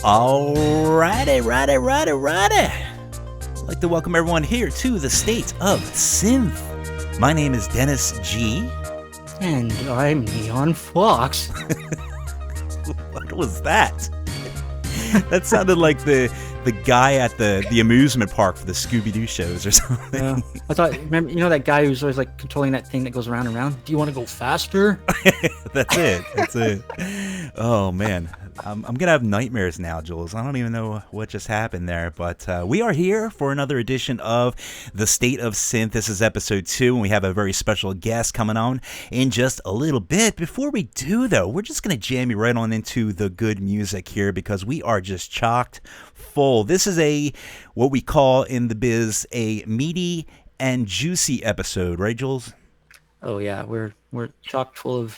Alrighty. I'd like to welcome everyone here to the State of Synth. My name is Dennis G. And I'm Neon Fox. What was that? That sounded like the guy at the amusement park for the Scooby-Doo shows or something. Yeah. I thought, remember, that guy who's always like controlling that thing that goes around and around? Do you want to go faster? That's it. Oh, man. I'm going to have nightmares now, Jules. I don't even know what just happened there. But we are here for another edition of The State of Synth. This is episode 2, and we have a very special guest coming on in just a little bit. Before we do, though, we're just going to jam you right on into the good music here because we are just chocked full. This is what we call in the biz a meaty and juicy episode, right, Jules? Oh, yeah. We're chock full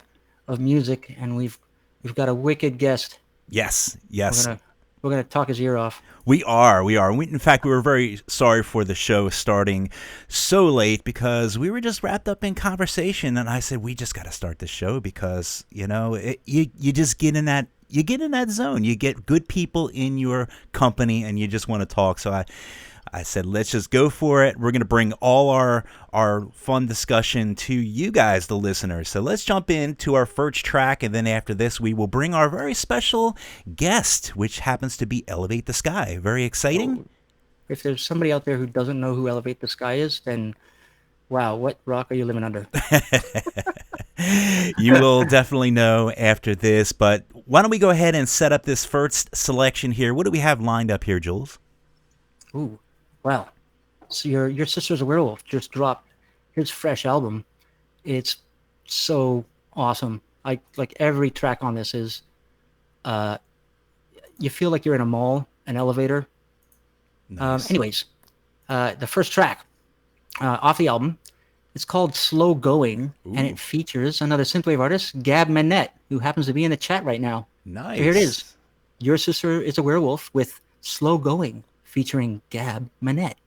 of music, and we've got a wicked guest. Yes. We're gonna talk his ear off. We are. In fact, we were very sorry for the show starting so late because we were just wrapped up in conversation, and I said we just got to start the show because you just get in that zone. You get good people in your company, and you just want to talk. So I said, let's just go for it. We're going to bring all our fun discussion to you guys, the listeners. So let's jump into our first track, and then after this, we will bring our very special guest, which happens to be Elevate the Sky. Very exciting. If there's somebody out there who doesn't know who Elevate the Sky is, then wow, what rock are you living under? You will definitely know after this, but why don't we go ahead and set up this first selection here? What do we have lined up here, Jules? Ooh. Wow. So your Sister's a Werewolf just dropped his fresh album. It's so awesome. Like every track on this is you feel like you're in a mall, an elevator. Nice. Anyways, the first track off the album, it's called Slow Going. Ooh. And it features another synthwave artist, Gab Manette, who happens to be in the chat right now. Nice. So here it is. Your Sister is a Werewolf with Slow Going, featuring Gab Manette.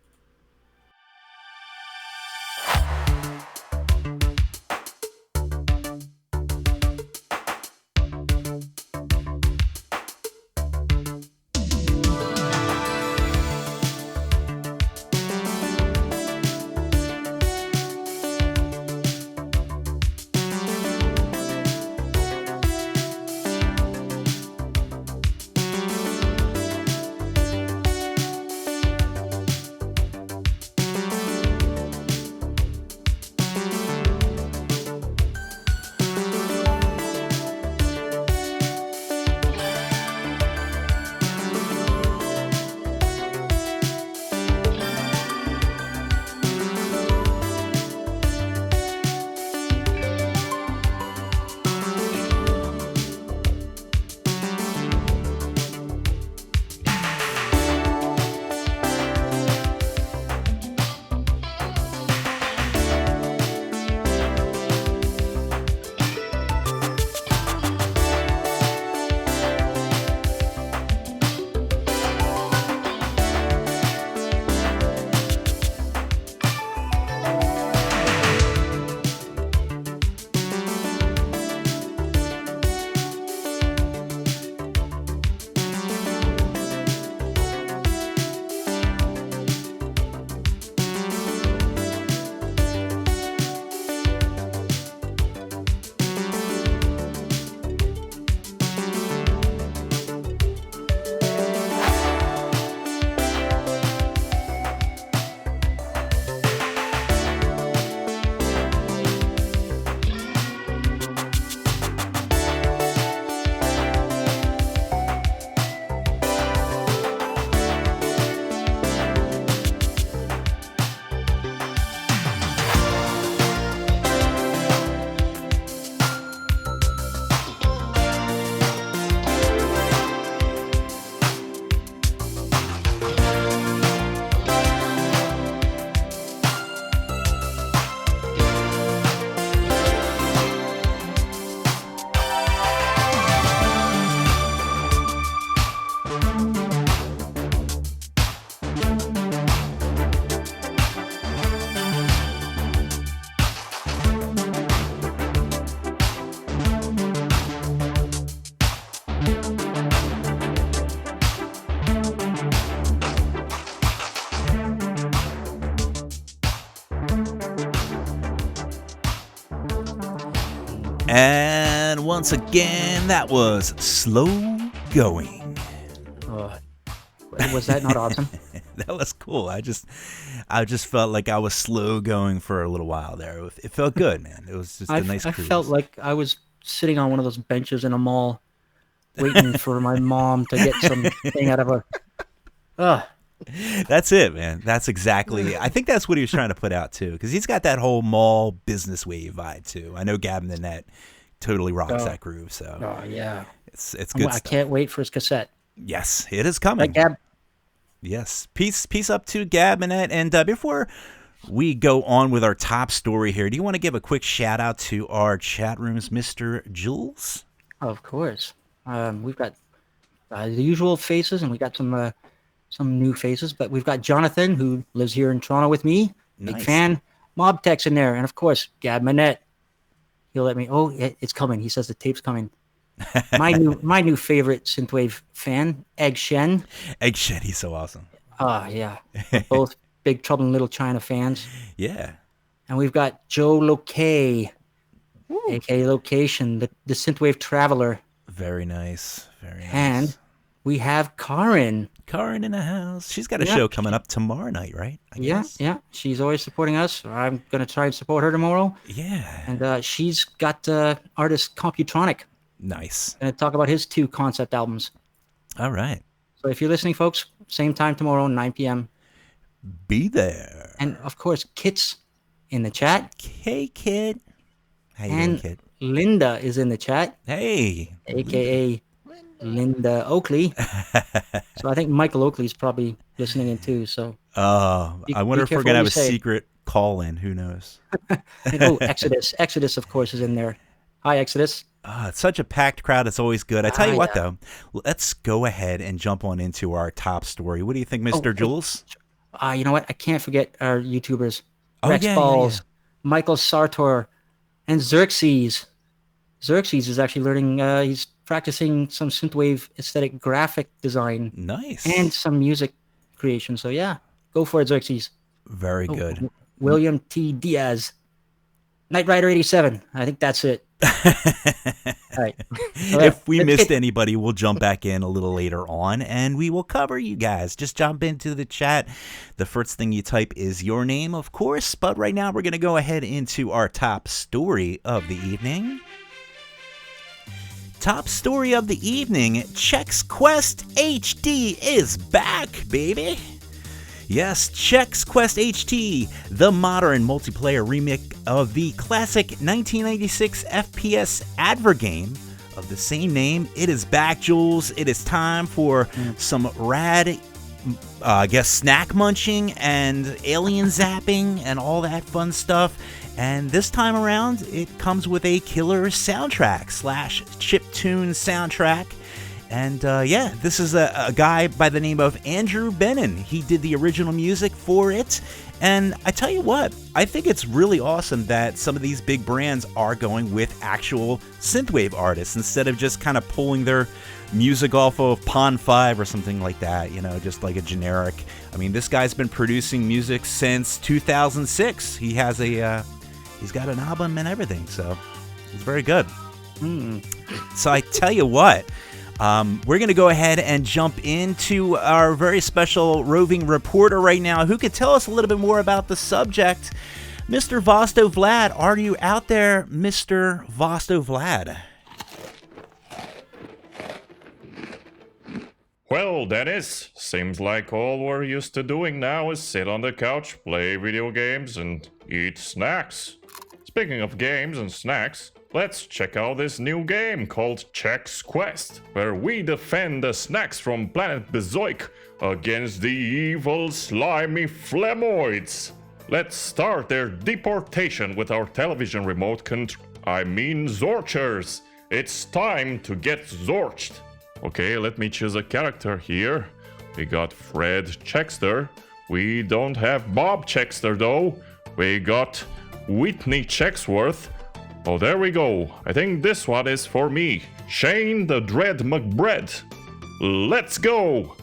And once again, that was Slow Going. Was that not awesome? That was cool. I just felt like I was slow going for a little while there. It felt good, man. It was just a nice cruise. I felt like I was sitting on one of those benches in a mall, waiting for my mom to get something out of a. That's it, man. That's exactly. I think that's what he was trying to put out too, because he's got that whole mall business wave vibe too. I know Gab the Net totally rocks that groove. So. Oh yeah. It's good. I can't wait for his cassette. Yes, it is coming. Right, Gab. Yes, peace up to Gab and Ed. And before we go on with our top story here, do you want to give a quick shout out to our chat rooms, Mr. Jules? Of course. We've got the usual faces, and we got some new faces. But we've got Jonathan, who lives here in Toronto with me. Nice. Big fan. Mobtex in there, and of course Gab Manette. He'll let me. Oh, it's coming. He says the tape's coming. My new favorite synthwave fan, Egg Shen. Egg Shen, he's so awesome. Yeah. Both Big Trouble in Little China fans. Yeah. And we've got Joe Lokay, aka Location, the synthwave traveler. Very nice. Very nice. And we have Karin. Karin in the house. She's got a show coming up tomorrow night, right? I guess. Yeah. She's always supporting us. I'm going to try and support her tomorrow. Yeah. And she's got artist Computronic. Nice. Going to talk about his 2 concept albums. All right. So if you're listening, folks, same time tomorrow, 9 p.m. Be there. And, of course, Kit's in the chat. Hey, Kit. How you doing, Kit? Linda is in the chat. Hey. A.K.A. Linda Oakley. So I think Michael Oakley's probably listening in, too. So. I wonder if we're going to have a secret call-in. Who knows? And, Exodus. Exodus, of course, is in there. Hi, Exodus. It's such a packed crowd. It's always good. I tell you what, though, let's go ahead and jump on into our top story. What do you think, Mr. Jules? You know what? I can't forget our YouTubers. Oh, Rex Balls, Michael Sartor, and Xerxes. Xerxes is actually learning, he's practicing some synthwave aesthetic graphic design. Nice. And some music creation. So, yeah, go for it, Xerxes. Very good. William T. Diaz. Knight Rider 87. I think that's it. All right. If we missed anybody, we'll jump back in a little later on and we will cover you guys. Just jump into the chat. The first thing you type is your name, of course. But right now we're going to go ahead into our top story of the evening. Top story of the evening, Chex Quest HD is back, baby. Yes, Chex Quest HD, the modern multiplayer remake of the classic 1996 FPS adver game of the same name. It is back, Jules. It is time for some rad, snack munching and alien zapping and all that fun stuff. And this time around, it comes with a killer soundtrack / chiptune soundtrack. And this is a guy by the name of Andrew Bennon. He did the original music for it. And I tell you what, I think it's really awesome that some of these big brands are going with actual synthwave artists instead of just kind of pulling their music off of Pond 5 or something like that, just like a generic. I mean, this guy's been producing music since 2006. He has he's got an album and everything, so it's very good. So I tell you what, we're going to go ahead and jump into our very special roving reporter right now who could tell us a little bit more about the subject. Mr. Vosto Vlad, are you out there, Mr. Vosto Vlad? Well, Dennis, seems like all we're used to doing now is sit on the couch, play video games, and eat snacks. Speaking of games and snacks, let's check out this new game called Chex Quest, where we defend the snacks from planet Bezoik against the evil, slimy Flemoids. Let's start their deportation with our television remote Zorchers. It's time to get Zorched. Okay, let me choose a character here. We got Fred Chexter. We don't have Bob Chexter though. We got Whitney Chexworth. Oh, there we go. I think this one is for me. Shane the Dread McBread. Let's go!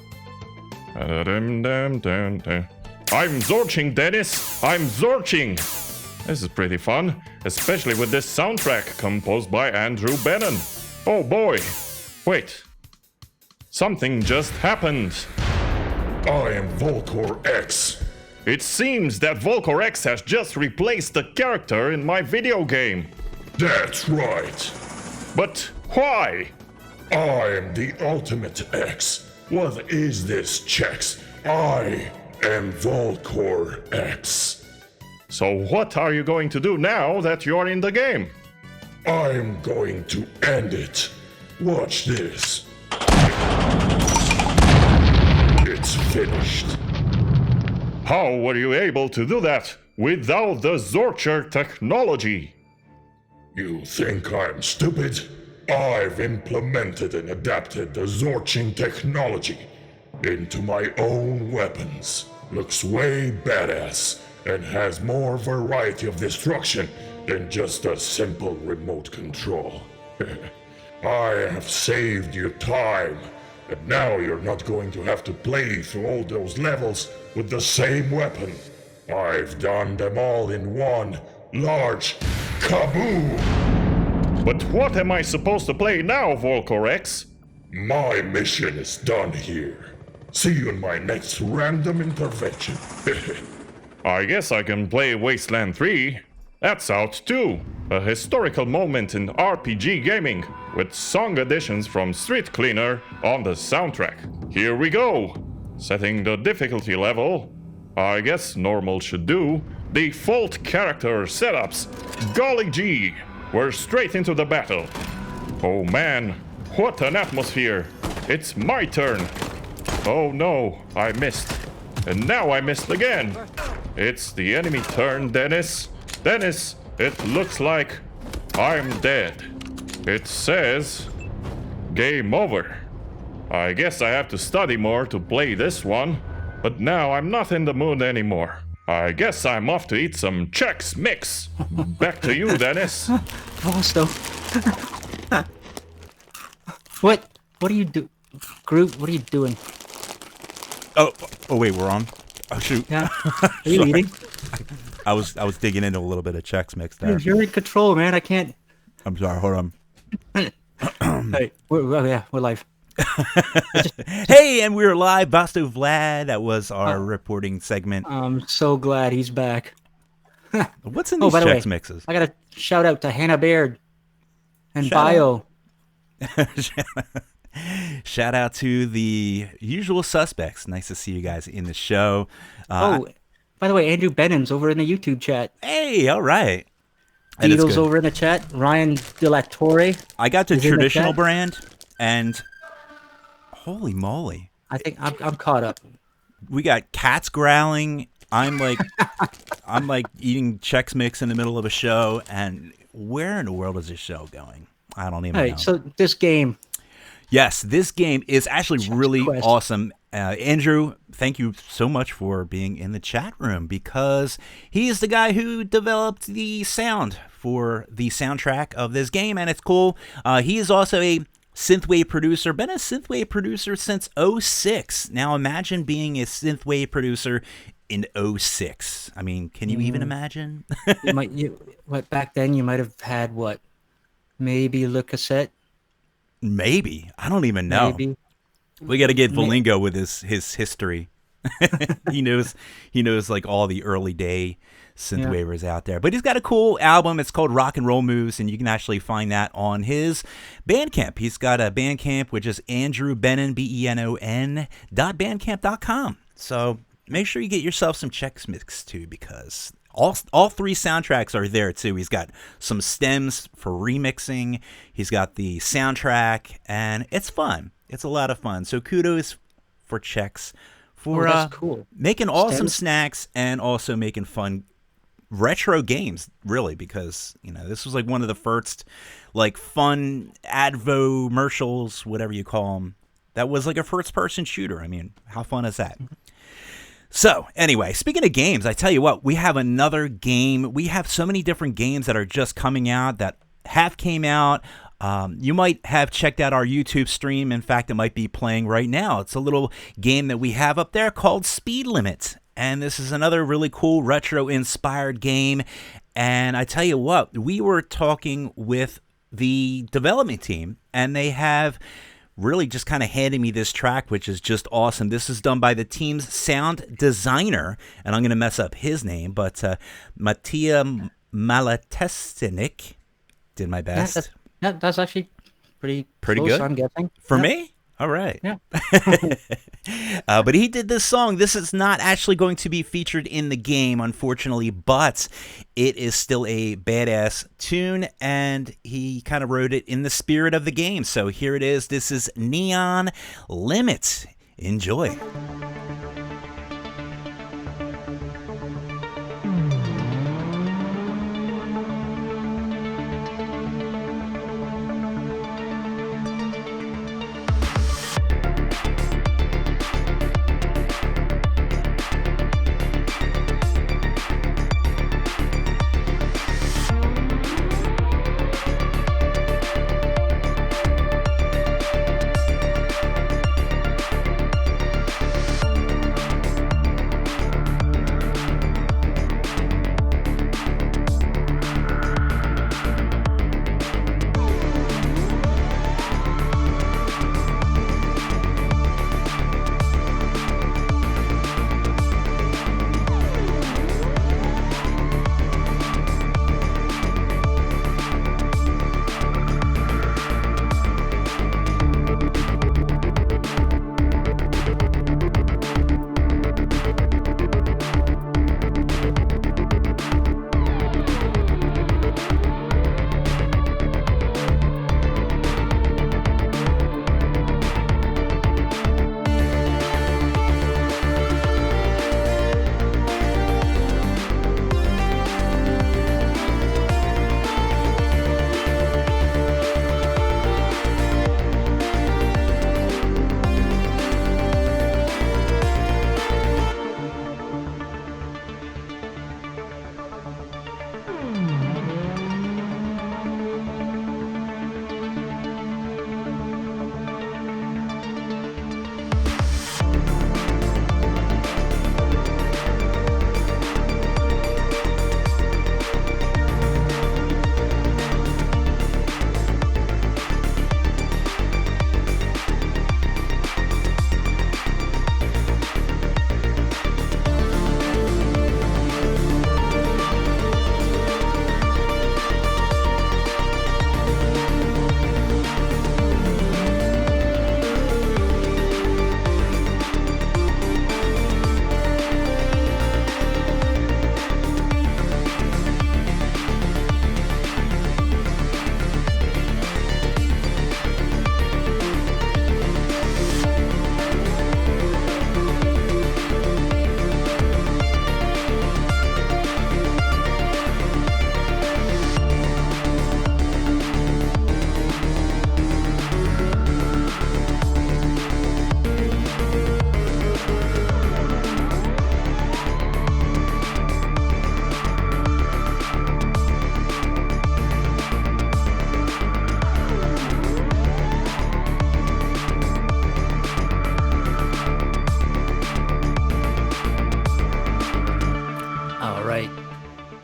I'm Zorching, Dennis. I'm Zorching. This is pretty fun, especially with this soundtrack composed by Andrew Bannon. Oh boy! Wait. Something just happened. I am Volcor X. It seems that Volcor X has just replaced the character in my video game. That's right. But why? I am the Ultimate X. What is this, Chex? I am Volcor X. So what are you going to do now that you're in the game? I'm going to end it. Watch this. It's finished. How were you able to do that without the Zorcher technology? You think I'm stupid? I've implemented and adapted the Zorching technology into my own weapons. Looks way badass and has more variety of destruction than just a simple remote control. I have saved you time, and now you're not going to have to play through all those levels with the same weapon. I've done them all in one large kaboom! But what am I supposed to play now, Volcor X? My mission is done here. See you in my next random intervention. I guess I can play Wasteland 3. That's out too. A historical moment in RPG gaming, with song additions from Street Cleaner on the soundtrack. Here we go. Setting the difficulty level. I guess normal should do. Default character setups. Golly gee. We're straight into the battle. Oh man, what an atmosphere. It's my turn. Oh no, I missed. And now I missed again. It's the enemy turn, Dennis. Dennis, it looks like I'm dead. It says game over. I guess I have to study more to play this one. But now I'm not in the mood anymore. I guess I'm off to eat some Chex Mix. Back to you, Dennis. Vosto. What are you do? Groot, what are you doing? Oh wait, we're on. Oh shoot. Yeah. Are you eating? I was digging into a little bit of Chex Mix there. You're in control, man. I can't. I'm sorry. Hold on. Hey, we're live. Hey, and we're live. Vosto Vlad. That was our reporting segment. I'm so glad he's back. What's in these by the Chex way, Mixes? I got to shout out to Hannah Baird and Shout Bio. Shout out to the usual suspects. Nice to see you guys in the show. By the way, Andrew Bennon's over in the YouTube chat. Hey, all right. That is Beatles good. over in the chat. Ryan De La Torre. I got the is in the traditional chat. brand, and holy moly, I think I'm caught up. we got cats growling. I'm like eating Chex Mix in the middle of a show, and where in the world is this show going? I don't even All know. right, so this game. Yes, this game is actually really Quest. awesome. Andrew, thank you so much for being in the chat room, because he is the guy who developed the sound for the soundtrack of this game, and it's cool. He is also a synthwave producer, been a synthwave producer since 06. Now imagine being a synthwave producer in 06. I mean, can you even imagine? Back then you might have had what? Maybe Le Cassette? Maybe. I don't even know. Maybe. We got to get Valingo with his history. he knows like all the early day synthwavers out there. But he's got a cool album. It's called Rock and Roll Moves, and you can actually find that on his Bandcamp. He's got a Bandcamp, which is Andrew Benon, BENON.bandcamp.com. So make sure you get yourself some Chex Mix too, because all three soundtracks are there too. He's got some stems for remixing. He's got the soundtrack, and it's fun. It's a lot of fun. So kudos for Chex for that's cool. making awesome Stems. snacks and also making fun retro games, really, because this was like one of the first like fun advo-mercials, whatever you call them, that was like a first-person shooter. I mean, how fun is that? So, anyway, speaking of games, I tell you what, we have another game. We have so many different games that are just coming out, that have came out. You might have checked out our YouTube stream. In fact, it might be playing right now. It's a little game that we have up there called Speed Limit. And this is another really cool retro-inspired game. And I tell you what, we were talking with the development team, and they have really just kind of handed me this track, which is just awesome. This is done by the team's sound designer, and I'm going to mess up his name, but Mattia Malatestenik. Did my best. That's actually pretty close, good, I'm guessing. For me. All right. Yeah. But he did this song. This is not actually going to be featured in the game, unfortunately, but it is still a badass tune, and he kind of wrote it in the spirit of the game. So here it is. This is Neon Limit. Enjoy.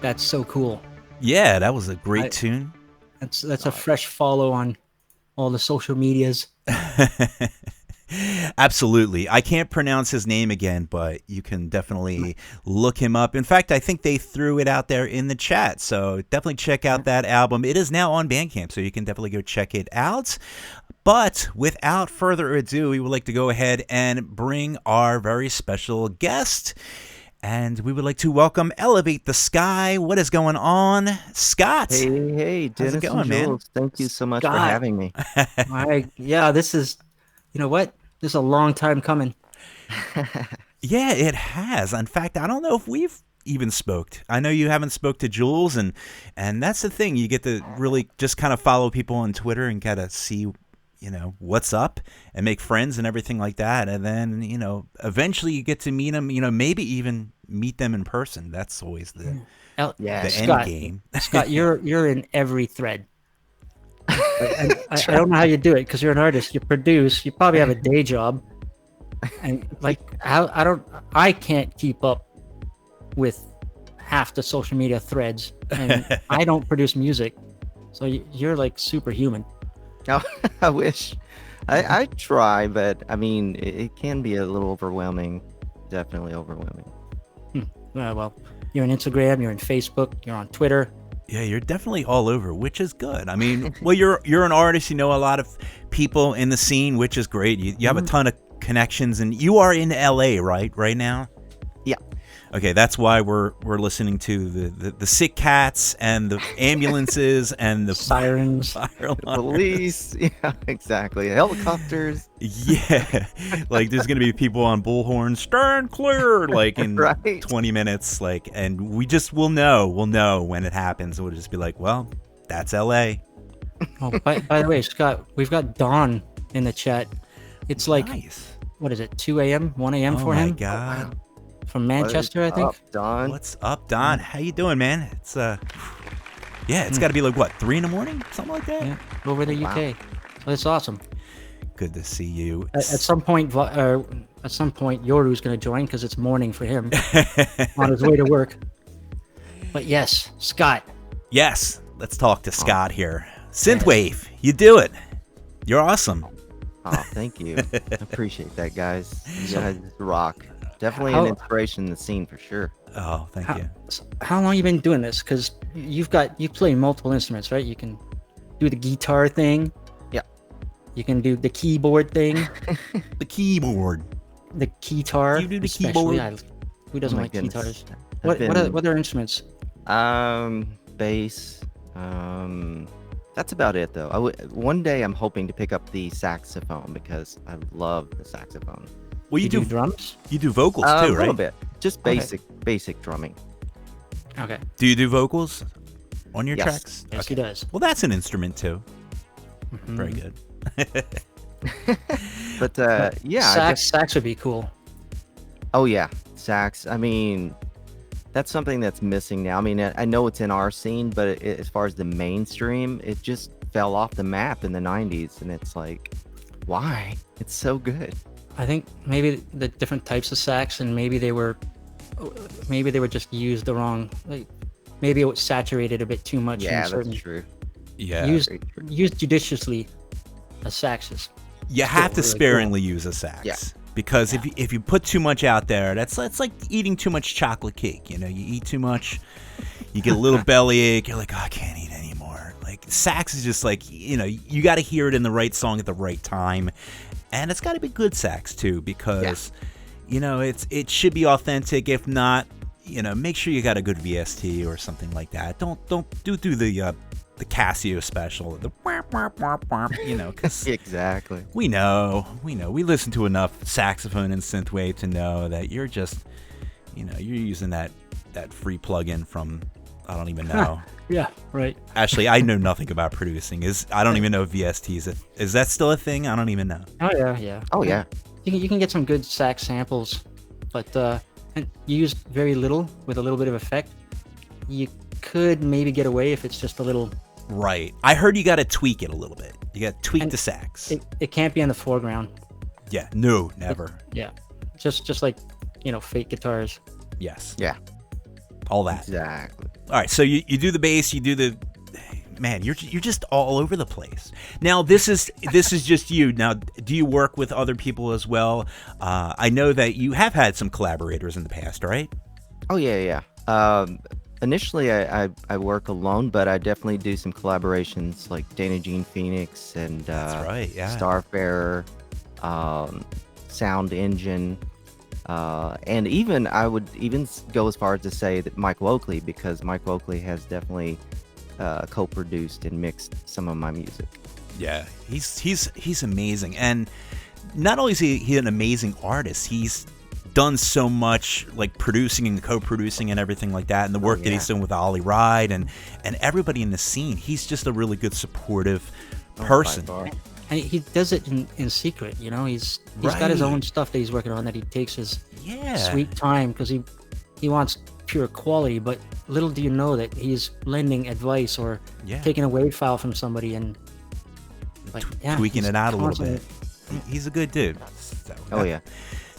That's so cool. Yeah, that was a great tune. That's a fresh follow on all the social medias. Absolutely. I can't pronounce his name again, but you can definitely look him up. In fact, I think they threw it out there in the chat. So definitely check out that album. It is now on Bandcamp, so you can definitely go check it out. But without further ado, we would like to go ahead and bring our very special guest. And we would like to welcome Elevate the Sky. What is going on, Scott? Hey, Dennis it going, and Jules. Thank you so much for Scott. having me. Yeah, this is, you know what? This is a long time coming. Yeah, it has. In fact, I don't know if we've even spoke. I know you haven't spoke to Jules, and that's the thing. You get to really just kind of follow people on Twitter and kind of see, you know, what's up and make friends and everything like that. And then, you know, eventually you get to meet them, you know, maybe even meet them in person. That's always the Scott, end game. Scott, you're in every thread. I don't know how you do it because you're an artist. You produce. You probably have a day job, and like I can't keep up with half the social media threads, and I don't produce music, so you're like superhuman. Oh, I wish. I try, but I mean, it can be a little overwhelming. Definitely overwhelming. Well, you're on Instagram, you're on Facebook, you're on Twitter. Yeah, you're definitely all over, which is good. I mean, well, you're an artist. You know a lot of people in the scene, which is great. You have a ton of connections, and you are in LA, right now? Yeah. Okay, that's why we're listening to the sick cats and the ambulances and the Sirens. fire alarm. Police. Yeah, exactly. Helicopters. Yeah, like there's gonna be people on bullhorns, stand clear, like in Right. 20 minutes, like, and we'll know when it happens. We'll just be like, well, that's LA. Oh, by the way, Scott, we've got Dawn in the chat. It's like, Nice. what is it, 2 a.m., 1 a.m. Oh for my him? God. From Manchester, I think. Up, Don. What's up, Don? How you doing, man? It's it's got to be like what, 3 in the morning, something like that. Yeah, over the Wow. UK. So it's awesome. Good to see you. At some point, Yoru's going to join because it's morning for him on his way to work. But yes, Scott. Yes, let's talk to Scott here. Synthwave, you do it. You're awesome. Oh, thank you. I appreciate that, guys. You guys rock. Definitely How- an inspiration in the scene for sure. Oh, thank you. How long you been doing this? Because you play multiple instruments, right? You can do the guitar thing. Yeah. You can do the keyboard thing, The keyboard. the keytar. You do the especially. keyboard? Who doesn't Oh my like goodness. guitars? I've What other instruments? Bass. That's about it though. One day I'm hoping to pick up the saxophone because I love the saxophone. Well, you do drums? you do vocals too, A little right? bit. Just Okay. basic drumming. Okay. Do you do vocals on your Yes. tracks? Yes, he does. Well, that's an instrument too. Mhm. Very good. But yeah, Sax would be cool. oh yeah, sax. I mean, that's something that's missing now. I mean, I know it's in our scene, but as far as the mainstream, it just fell off the map in the 90s, and it's like, why? It's so good. I think maybe the different types of sax, and maybe they were just used the wrong. Like, maybe it was saturated a bit too much. Yeah, in certain, that's true. Yeah. Very true. used judiciously. A sax is You have to really sparingly use a sax. Yeah. Because if you put too much out there, it's like eating too much chocolate cake. You know, you eat too much, you get a little bellyache. You're like, oh, I can't eat anymore. Like sax is just like, you know, you got to hear it in the right song at the right time, and it's got to be good sax too, because you know it should be authentic. If not, you know, make sure you got a good VST or something like that. Don't do the Casio special, the you know, because Exactly. we know. We listen to enough saxophone and synthwave to know that you're just, you know, you're using that free plugin from, I don't even know. yeah, right. Actually, I know nothing about producing. I don't even know if VST is that still a thing? I don't even know. Oh yeah. Oh yeah. You can get some good sax samples, but and you use very little with a little bit of effect. You could maybe get away if it's just a little. Right. I heard you got to tweak it a little bit. You got to tweak And the sax. It can't be in the foreground. Yeah. No, never. Yeah, just like, you know, fake guitars. Yes. Yeah. All that. Exactly. All right, so you do the bass, you do the, man, you're just all over the place. Now this is just you. Now, do you work with other people as well? I know that you have had some collaborators in the past, right? Oh yeah. Initially, I work alone, but I definitely do some collaborations like Dana Jean Phoenix and That's right, yeah. Starfarer, Sound Engine, and even I would even go as far as to say that Mike Wokley, because Mike Wokley has definitely co-produced and mixed some of my music. Yeah, he's amazing, and not only is he an amazing artist, he's done so much, like producing and co-producing and everything like that, and the work that he's done with Ollie Ride and everybody in the scene. He's just a really good, supportive person. By far. And he does it in secret, you know. He's got his Right. own stuff that he's working on that he takes his Yeah. sweet time because he wants pure quality. But little do you know that he's lending advice or Yeah. taking a WAV file from somebody and like tweaking he's it out a little constantly- bit. He's a good dude. So, Oh yeah.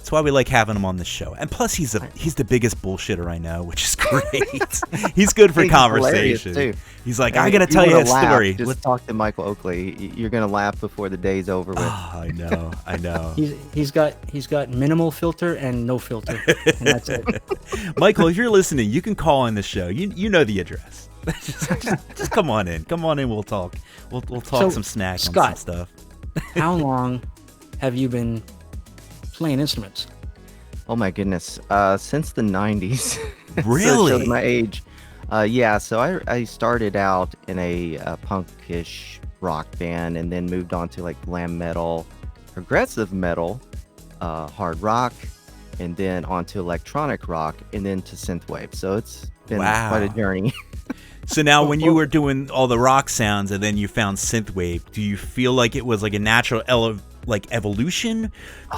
That's why we like having him on the show. And plus, he's the biggest bullshitter I know, which is great. He's good for He's hilarious, conversation. too. He's like, And I gotta if you tell you wanna a laugh, story. Just talk to Michael Oakley. You're gonna laugh before the day's over with. Oh, I know. He's got minimal filter and no filter, and that's it. Michael, if you're listening, you can call in the show. You know the address. just come on in. Come on in. We'll talk. We'll talk So, some snacks on Scott, some stuff. How long have you been playing instruments? Oh my goodness, since the 90s. So it Really? shows my age. Yeah, so I started out in a punkish rock band and then moved on to like glam metal, progressive metal, hard rock, and then onto electronic rock, and then to synthwave. So it's been quite a journey. So now, when you were doing all the rock sounds and then you found synthwave, do you feel like it was like a natural evolution?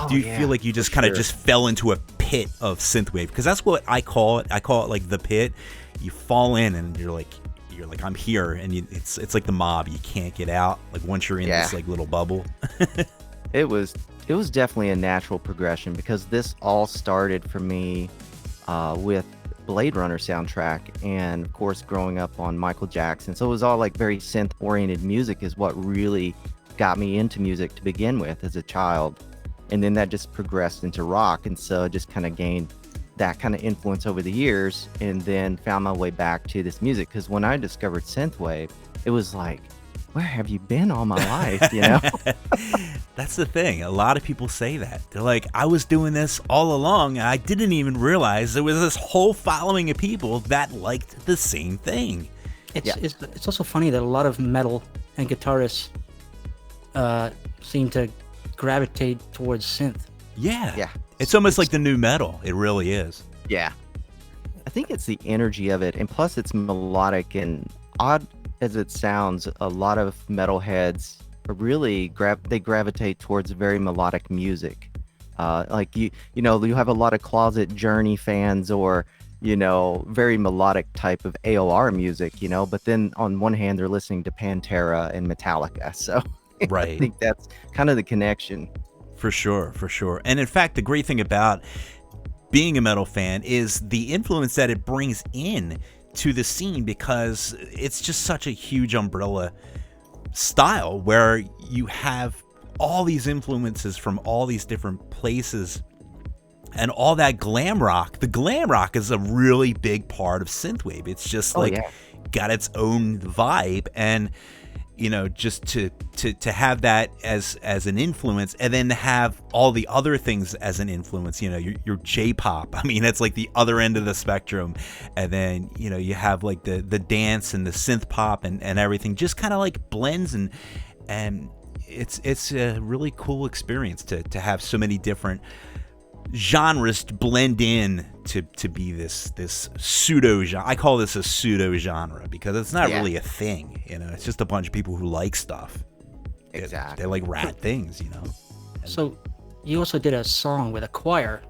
Do you feel like you just kind of just fell into a pit of synthwave? Because that's what I call it. I call it like the pit. You fall in and you're like I'm here, and it's like the mob. You can't get out. Like once you're in this like little bubble. It was definitely a natural progression, because this all started for me with Blade Runner soundtrack, and of course growing up on Michael Jackson. So it was all like very synth oriented music is what really got me into music to begin with as a child, and then that just progressed into rock, and so I just kind of gained that kind of influence over the years, and then found my way back to this music. Because when I discovered synthwave, it was like, where have you been all my life, you know? That's the thing. A lot of people say that. They're like, I was doing this all along, and I didn't even realize there was this whole following of people that liked the same thing. It's also funny that a lot of metal and guitarists seem to gravitate towards synth. Yeah. It's almost like the new metal. It really is. Yeah. I think it's the energy of it, and plus it's melodic, and odd as it sounds, a lot of metalheads really gravitate towards very melodic music. Like you have a lot of Closet Journey fans, or very melodic type of AOR music, but then on one hand they're listening to Pantera and Metallica. So right. I think that's kind of the connection. For sure. And in fact, the great thing about being a metal fan is the influence that it brings in to the scene, because it's just such a huge umbrella style where you have all these influences from all these different places, and all that glam rock. The glam rock is a really big part of synthwave. It's just got its own vibe, and just to have that as an influence, and then have all the other things as an influence, your J-pop. I mean, that's like the other end of the spectrum. And then, you have like the dance and the synth pop and everything just kind of like blends, and it's a really cool experience to have so many different genres to blend in to be this pseudo genre. I call this a pseudo genre because it's not really a thing. It's just a bunch of people who like stuff. Exactly. They like rad things. So you also did a song with a choir.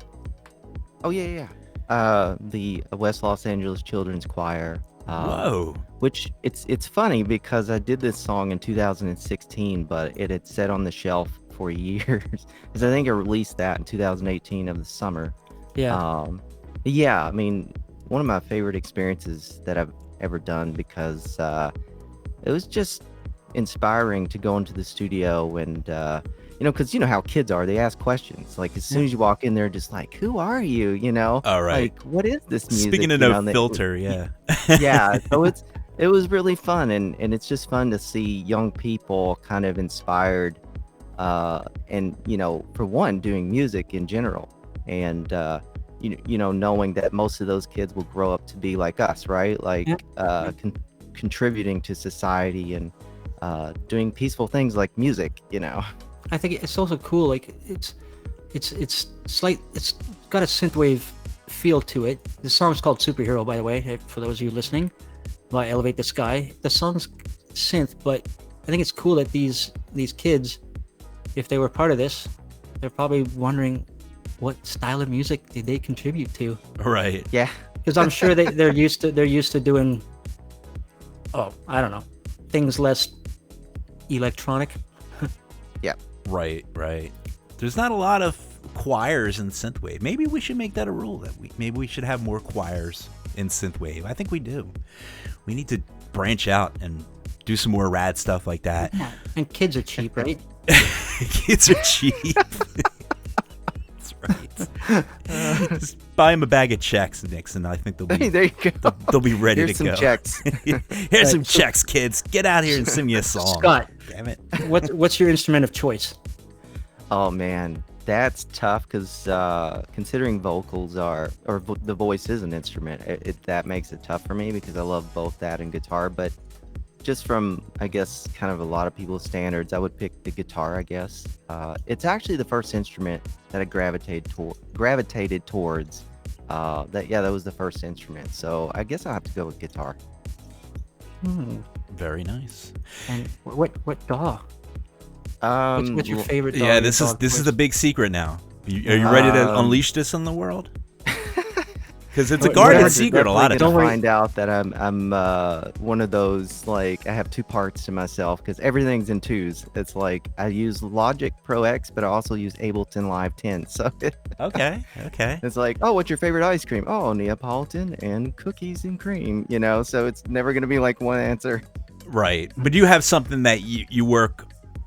Oh yeah. The West Los Angeles Children's Choir. Whoa. Which it's funny because I did this song in 2016, but it had sat on the shelf for years, because I think I released that in 2018 of the summer. I mean, one of my favorite experiences that I've ever done, because it was just inspiring to go into the studio and because how kids are, they ask questions like as soon as you walk in, they're just like, who are you? All right. Like, what is this music? Speaking of no filter, So it was really fun, and it's just fun to see young people kind of inspired, and for one, doing music in general, and knowing that most of those kids will grow up to be like us, right? Like contributing to society and doing peaceful things like music. I think it's also cool. Like it's got a synthwave feel to it. The song's called Superhero, by the way, for those of you listening, by Elevate the Sky. The song's synth, but I think it's cool that these kids, if they were part of this, they're probably wondering what style of music did they contribute to. Right. Yeah. Because I'm sure they're used to doing, I don't know, things less electronic. Yeah. Right. There's not a lot of choirs in synthwave. Maybe we should make that a rule. Maybe we should have more choirs in synthwave. I think we do. We need to branch out and do some more rad stuff like that. Yeah. And kids are cheap, right? Kids are cheap. That's right. Just buy them a bag of Chex, Nixon. I think they'll be There you go. they'll be ready Here's to go. some checks. Here's some Chex, kids. Get out here and sing me a song. Scott, Damn it. what's your instrument of choice? Oh man, that's tough because considering vocals the voice is an instrument, that makes it tough for me because I love both that and guitar. But just from, I guess, kind of a lot of people's standards, I would pick the guitar, I guess. It's actually the first instrument that I gravitated towards. That was the first instrument. So I guess I'll have to go with guitar. Very nice. And what DAW? What's your well, favorite DAW? Yeah, this is the big secret now. Are you ready to unleash this on the world? Because it's a Well, guarded we're secret. A lot of Don't times. find out that I'm one of those, like, I have two parts to myself because everything's in twos. It's like I use Logic Pro X, but I also use Ableton Live 10. So Okay. it's like, oh, what's your favorite ice cream? Oh, Neapolitan and cookies and cream. So it's never gonna be like one answer. Right. But you have something that you work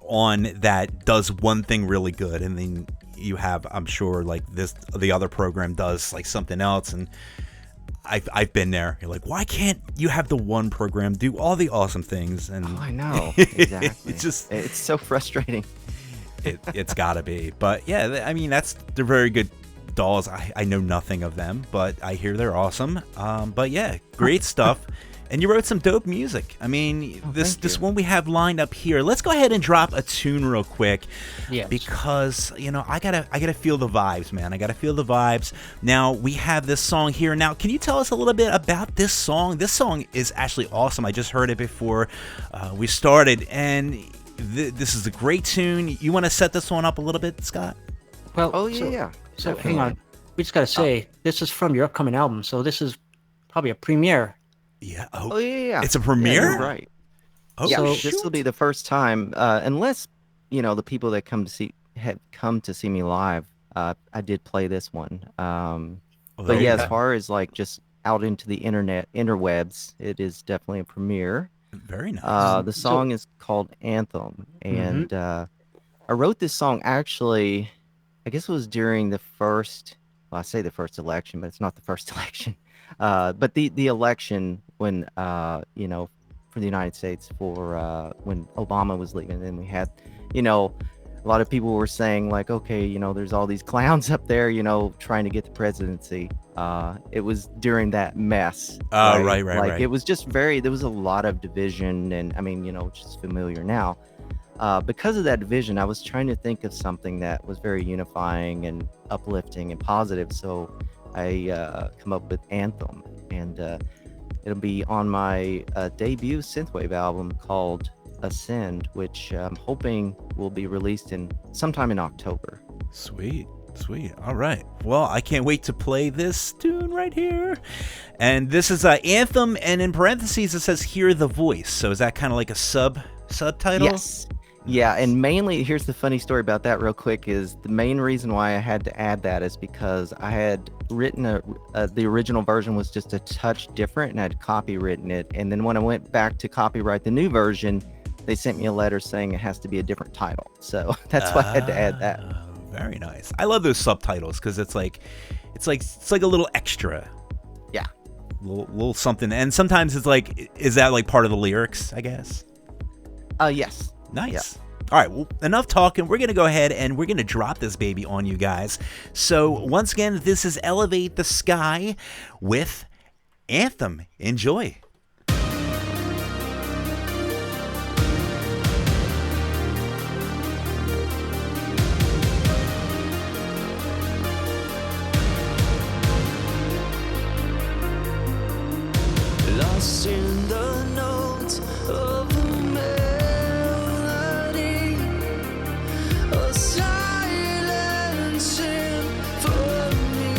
on that does one thing really good, and then you have, I'm sure, like the other program does like something else, and I've been there. You're like, why can't you have the one program do all the awesome things? And Oh, I know. Exactly. it's so frustrating. it's gotta be. But yeah, I mean, they're very good dolls. I know nothing of them, but I hear they're awesome. But yeah, great stuff. And you wrote some dope music. I mean, this one we have lined up here. Let's go ahead and drop a tune real quick. Yes. Because, I gotta feel the vibes, man. I gotta feel the vibes. Now, we have this song here. Now, can you tell us a little bit about this song? This song is actually awesome. I just heard it before we started, and this is a great tune. You want to set this one up a little bit, Scott? Well, Oh yeah. So hang on. We just gotta say this is from your upcoming album, so this is probably a premiere. Yeah. Oh yeah. It's a Yeah, premiere? you're right. Oh, Yeah, shoot. this will be the first time, unless the people that have come to see me live. I did play this one, Well, there but you yeah, go. as far as like just out into the interwebs, it is definitely a premiere. Very nice. The song is called Anthem, and I wrote this song actually, I guess it was during the first. Well, I say the first election, but it's not the first election. But the election when for the United States for when Obama was leaving, and we had a lot of people were saying like, okay, there's all these clowns up there, trying to get the presidency. It was during that mess. Right. Like it was just there was a lot of division, and I mean, which is familiar now. Because of that division, I was trying to think of something that was very unifying and uplifting and positive. So I come up with Anthem, and it'll be on my debut synthwave album called Ascend, which I'm hoping will be released sometime in October. Sweet. All right. Well, I can't wait to play this tune right here. And this is Anthem, and in parentheses it says "Hear the Voice." So is that kind of like a subtitle? Yes. Yeah, and mainly, here's the funny story about that real quick, is the main reason why I had to add that is because I had written the original version was just a touch different, and I'd copywritten it. And then when I went back to copyright the new version, they sent me a letter saying it has to be a different title. So that's why I had to add that. Very nice. I love those subtitles because it's like a little extra. Yeah. Little something. And sometimes it's like, is that like part of the lyrics, I guess? Yes. Nice. Yeah. All right, well, enough talking. We're going to go ahead and we're going to drop this baby on you guys. So once again, this is Elevate the Sky with Anthem. Enjoy. Lost in the notes of a melody, a silent symphony.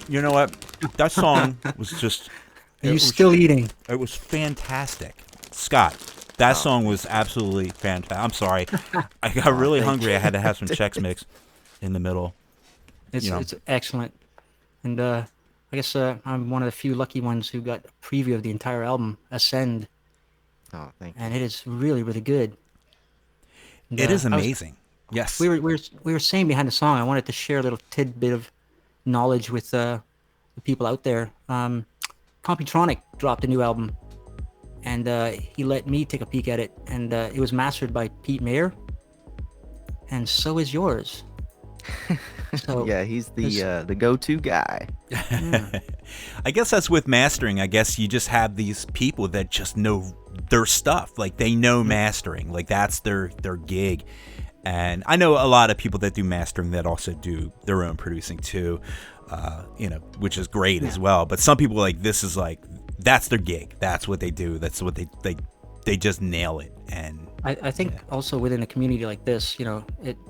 You know what? That song was just. Are you still eating? It was fantastic, Scott. That song was absolutely fantastic. I'm sorry, I got really hungry. I had to have some Chex Mix in the middle. It's excellent, and I guess I'm one of the few lucky ones who got a preview of the entire album, Ascend, Oh, thank you. and it is really, really good. And, It is I was- amazing. Yes. we were saying behind the song, I wanted to share a little tidbit of knowledge with the people out there. Computronic dropped a new album, and he let me take a peek at it, and it was mastered by Pete Mayer, and so is yours. So Yeah, he's the go-to guy. I guess that's with mastering. I guess you just have these people that just know their stuff. Like they know mastering. Like that's their gig. And I know a lot of people that do mastering that also do their own producing too, which is great as well. But some people like this is like that's their gig. That's what they do. That's what they just nail it. And I think also within a community like this,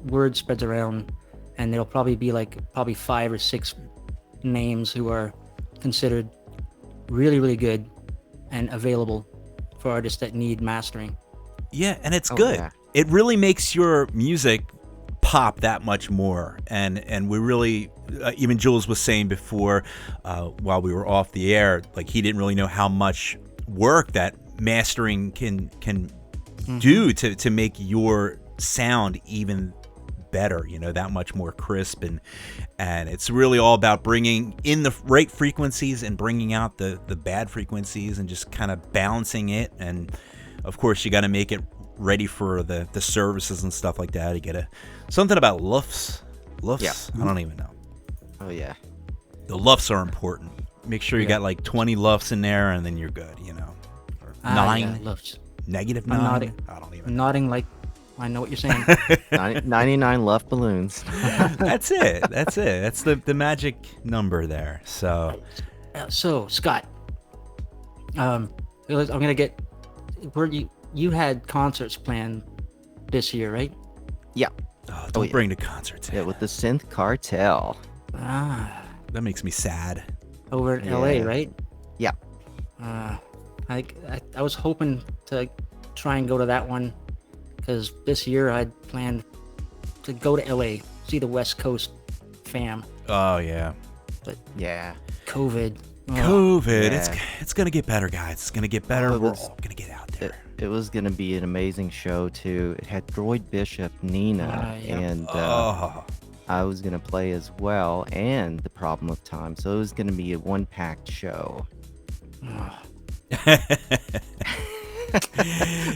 word spreads around, and there'll probably be probably 5 or 6 names who are considered really, really good and available for artists that need mastering. yeah, and it's good. Yeah. It really makes your music pop that much more. And we really, even Jules was saying before, while we were off the air, like he didn't really know how much work that mastering can do to make your sound even better, that much more crisp, and it's really all about bringing in the right frequencies and bringing out the bad frequencies and just kind of balancing it. And of course you got to make it ready for the services and stuff like that. You get something about luffs. Yeah. I don't even know. Oh yeah. The luffs are important. Make sure you got like 20 luffs in there, and then you're good. Or 9, Yeah, loves. negative I'm 9. nodding. I don't even. I'm nodding like I know what you're saying. 99 Luff balloons. That's it. That's the magic number there. So So Scott, I'm gonna get where you had concerts planned this year, right? Yeah. don't yeah. bring the concerts in. Yeah, with the Synth Cartel. Ah, That makes me sad. over in LA, Yeah. right? Yeah. I was hoping to try and go to that one because this year I'd planned to go to LA, see the West Coast fam, Oh yeah. but Yeah. COVID. COVID. Yeah. It's gonna get better, guys. It's gonna get better. Oh, We're that's- all gonna get out there. It was going to be an amazing show, too. It had Droid Bishop, Nina, Yeah. and Oh. I was going to play as well, and The Problem with Time. So it was going to be a one-packed show.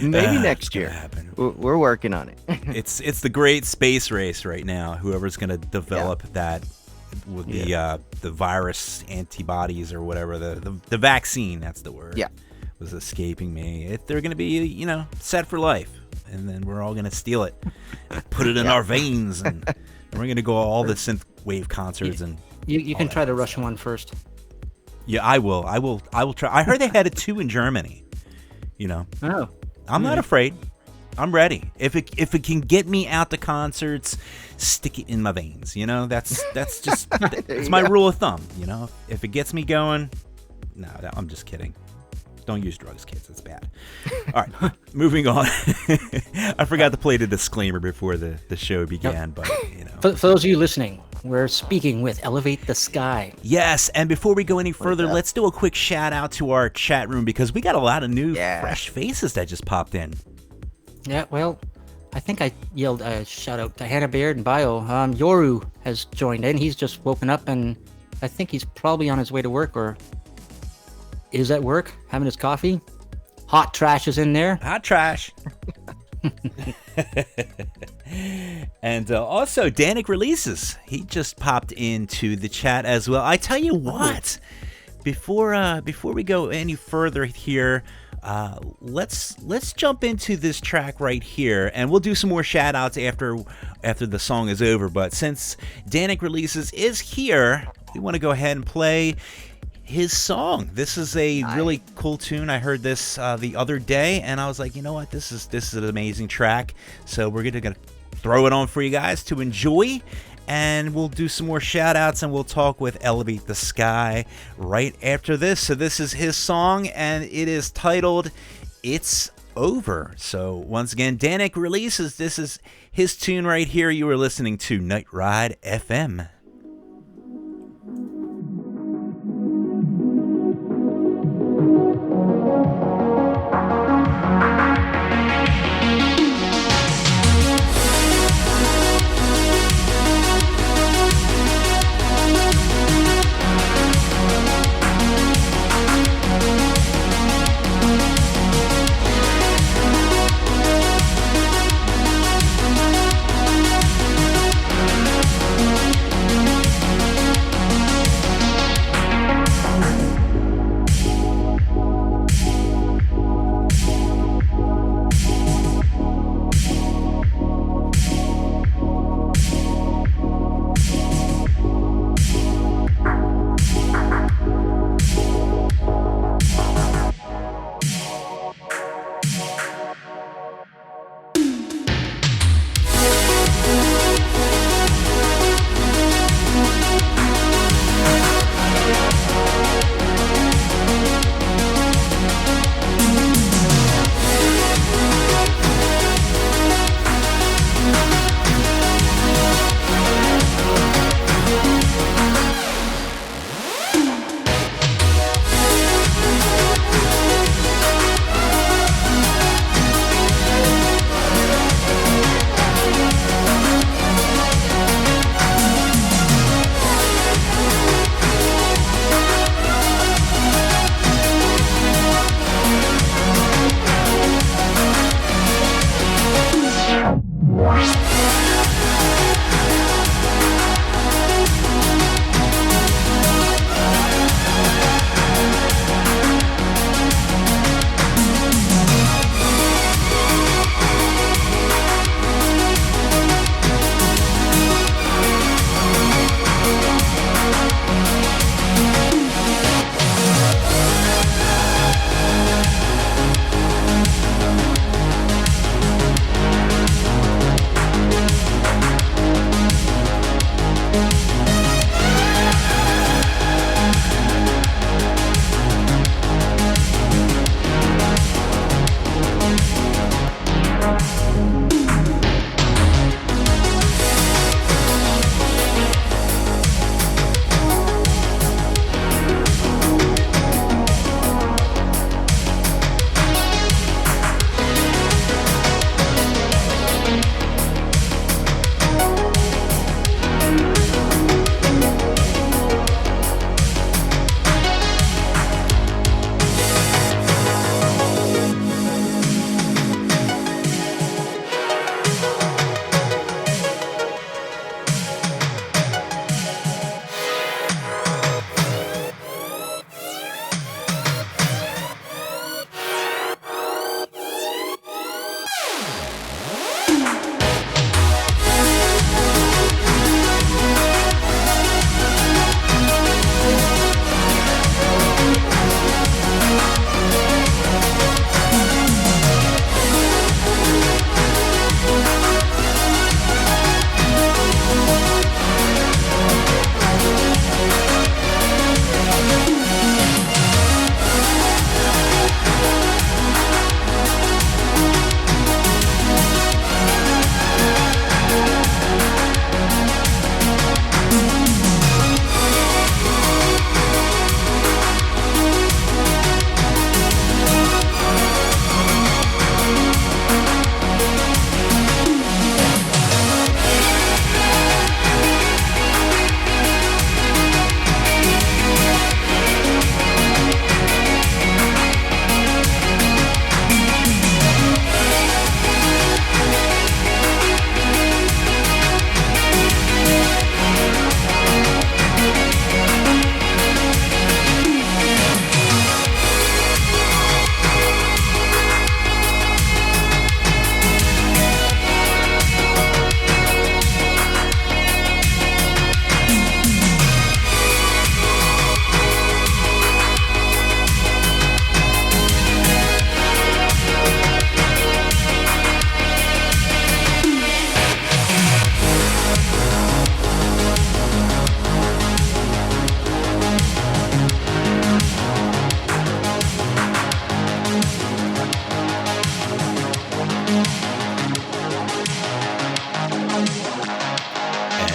Maybe next gonna year. happen. We're working on it. It's the great space race right now. Whoever's gonna develop that with the virus antibodies or whatever, the vaccine, that's the word. Yeah. Was escaping me. They're gonna be set for life, and then we're all gonna steal it, put it in our veins, and we're gonna go all the synth wave concerts and. You can try the Russian one first. Yeah, I will try. I heard they had it too in Germany. Oh, I'm not afraid. I'm ready. If it can get me out to concerts, stick it in my veins. That's just it's my rule of thumb. If it gets me going, no, I'm just kidding. Don't use drugs, kids. It's bad. All right, moving on. I forgot to play the disclaimer before the show began, but for those of you listening, we're speaking with Elevate the Sky. Yes, and before we go any further, let's do a quick shout out to our chat room because we got a lot of new, fresh faces that just popped in. Yeah, well, I think I yelled a shout out to Hannah Baird and Bio. Yoru has joined in. He's just woken up, and I think he's probably on his way to work or is at work having his coffee. Hot Trash is in there. Hot trash. And also, Danik Releases. He just popped into the chat as well. I tell you what, before we go any further here, let's jump into this track right here, and we'll do some more shout outs after the song is over. But since Danik Releases is here, we want to go ahead and play his song. This is a really cool tune. I heard this the other day, and I was like, you know what, this is an amazing track. So we're gonna throw it on for you guys to enjoy, and we'll do some more shout outs, and we'll talk with Elevate the Sky right after this. So this is his song, and it is titled It's Over. So once again, Danik releases, this is his tune right here. You are listening to Night Ride FM.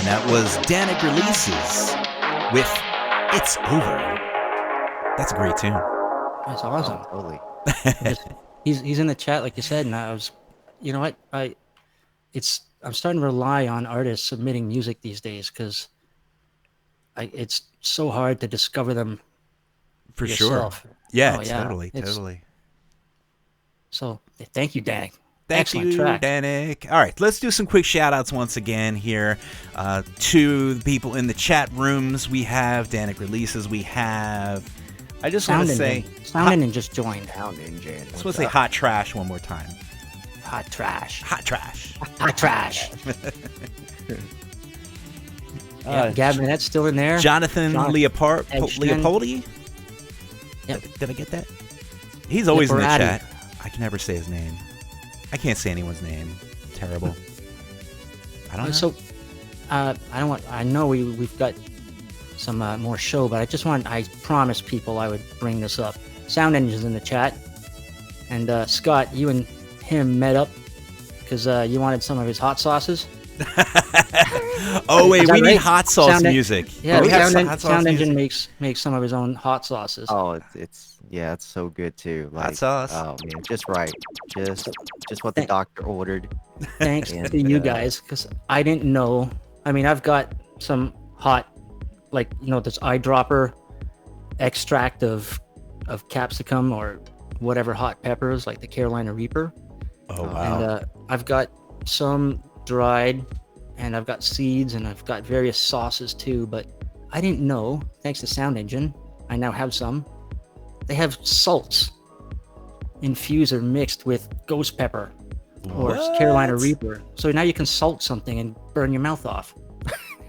that was Danik Releases with It's Over. That's a great tune. That's awesome. Totally. He's in the chat, like you said, and I was, you know what, I'm starting to rely on artists submitting music these days because it's so hard to discover them For yourself. sure. Yeah, Oh, yeah. totally. It's- So thank you, Danik. Thank Excellent you, track. Danik. All right, let's do some quick shout-outs once again here to the people in the chat rooms. We have Danik Releases. We have... I just want to say... Sound Engine just joined. Sound Engine. I just want to say Hot Trash one more time. Hot trash. Hot Trash. Hot trash. Yeah, Gab Minette's still in there. Jonathan Edgton. Leopoldi? Yep. Did I get that? He's always in the Leoparati. chat. I can never say his name. I can't say anyone's name. Terrible. I don't know. So, I know we've got some more show, but I promised people I would bring this up. Sound Engine's in the chat, and Scott, you and him met up because you wanted some of his hot sauces. Oh wait, Is that we need right? hot sauce Sound En- music. Yeah, we have Sound, hot sauce Sound Engine music. makes some of his own hot sauces. Oh, it's so good too. Like, sauce. Oh man, just right. Just what the doctor ordered. Thanks And, to you guys, because I didn't know. I mean, I've got some hot, like, this eyedropper extract of capsicum or whatever hot peppers, like the Carolina Reaper. Oh wow. And I've got some dried, and I've got seeds, and I've got various sauces too. But I didn't know, thanks to Sound Engine, I now have some. They have salts infused or mixed with ghost pepper or What? Carolina Reaper. So now you can salt something and burn your mouth off.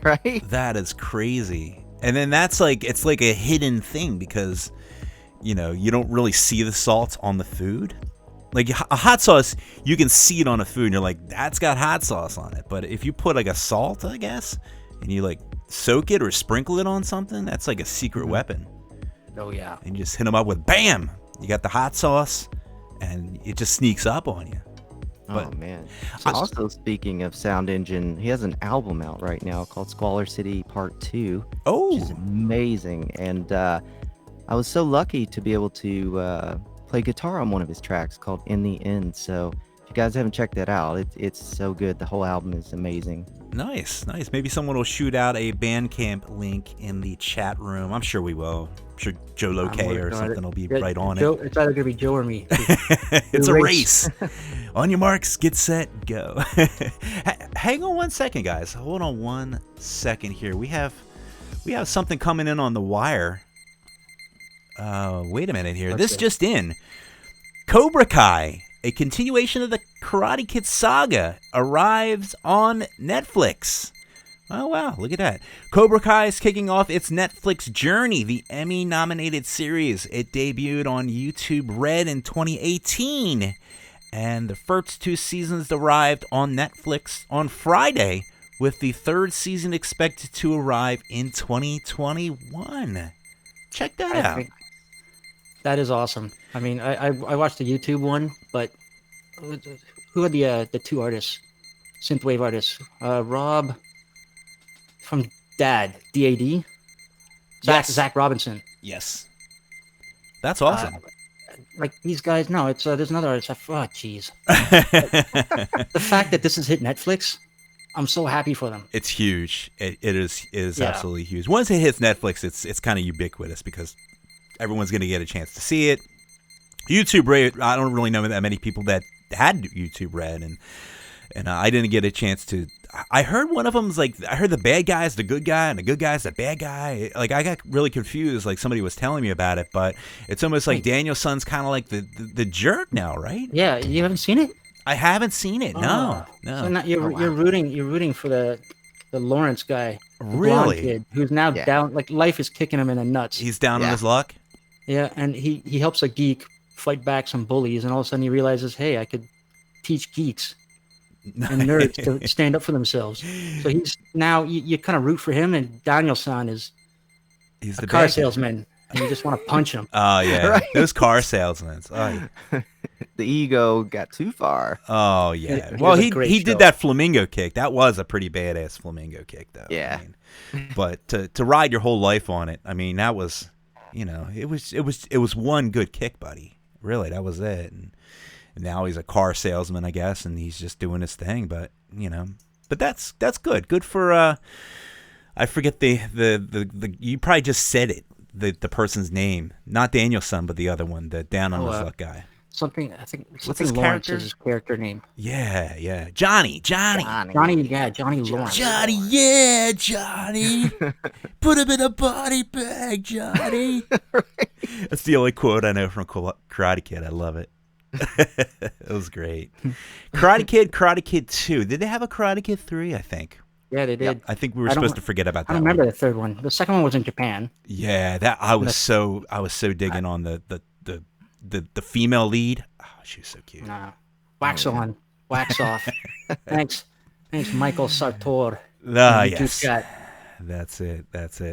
Right? That is crazy. And then that's like, it's like a hidden thing because, you don't really see the salt on the food. Like a hot sauce, you can see it on a food and you're like, that's got hot sauce on it. But if you put like a salt, I guess, and you like soak it or sprinkle it on something, that's like a secret weapon. Oh yeah. And you just hit them up with bam, you got the hot sauce and it just sneaks up on you. Oh But- man. Also, speaking of Sound Engine, he has an album out right now called Squalor City Part 2, which is Oh, amazing. And I was so lucky to be able to play guitar on one of his tracks called In the End. So if you guys haven't checked that out, it's so good. The whole album is amazing. nice. Maybe someone will shoot out a Bandcamp link in the chat room. I'm sure we will. I'm sure Joe Loke I'm or working on something it. will be Yeah, right on Joe, it. it's either gonna be Joe or me. It's a race. race. On your marks, get set, go. Hang on one second, guys. Hold on one second here. We have something coming in on the wire. Wait a minute here. This Okay. just in. Cobra Kai, a continuation of the Karate Kid saga, arrives on Netflix. Oh, wow. Look at that. Cobra Kai is kicking off its Netflix journey, the Emmy-nominated series. It debuted on YouTube Red in 2018, and the first 2 seasons arrived on Netflix on Friday, with the 3rd season expected to arrive in 2021. Check that I out. think that is awesome. I mean, I watched the YouTube one, but who are the 2 artists, synthwave artists? Rob from DAD, DAD. Yes. Zach Robinson. Yes. That's awesome. Like these guys, no, it's there's another artist. Oh, jeez. The fact that this has hit Netflix, I'm so happy for them. It's huge. It is Yeah. absolutely huge. Once it hits Netflix, it's kind of ubiquitous because everyone's going to get a chance to see it. YouTube Red, I don't really know that many people that had YouTube Red, and I didn't get a chance to. I heard one of them's like, I heard the bad guy's the good guy and the good guy's the bad guy. Like I got really confused. Like somebody was telling me about it, but it's almost like Wait. Danielson's kind of like the jerk now, right? Yeah, you haven't seen it? I haven't seen it. No, Oh. no. So now you're rooting for the Lawrence guy, the blonde Really? kid, who's now Yeah. down. Like life is kicking him in the nuts. He's down on Yeah. his luck. Yeah, and he helps a geek fight back some bullies, and all of a sudden he realizes, hey, I could teach geeks and nerds to stand up for themselves. So he's now you kind of root for him, and Danielson is He's a the car bad guy. salesman. and you just want to punch him. Oh yeah, Right. those car salesmen. Oh, The ego got too far. oh yeah. It Well, was a he great he show. did that flamingo kick. That was a pretty badass flamingo kick, though. Yeah. But to ride your whole life on it, I mean, that was, it was one good kick, buddy. Really, that was it. And now he's a car salesman, I guess, and he's just doing his thing. But but that's good. Good for I forget the you probably just said it. The person's name, not Danielson, but the other one, the down on his luck guy. Something, I think, What's his Lawrence character? is his character name. Yeah. Johnny. Johnny Lawrence. Johnny, yeah, Johnny. Put him in a body bag, Johnny. That's the only quote I know from Karate Kid. I love it. It was great. Karate Kid 2. Did they have a Karate Kid 3? I think. Yeah, they did. I think we were supposed to forget about that. I don't remember the third one. The second one was in Japan. Yeah, that I was so digging on the female lead. Oh, she was so cute. Wax on, wax off. Thanks, Michael Sartor. Yes. That's it.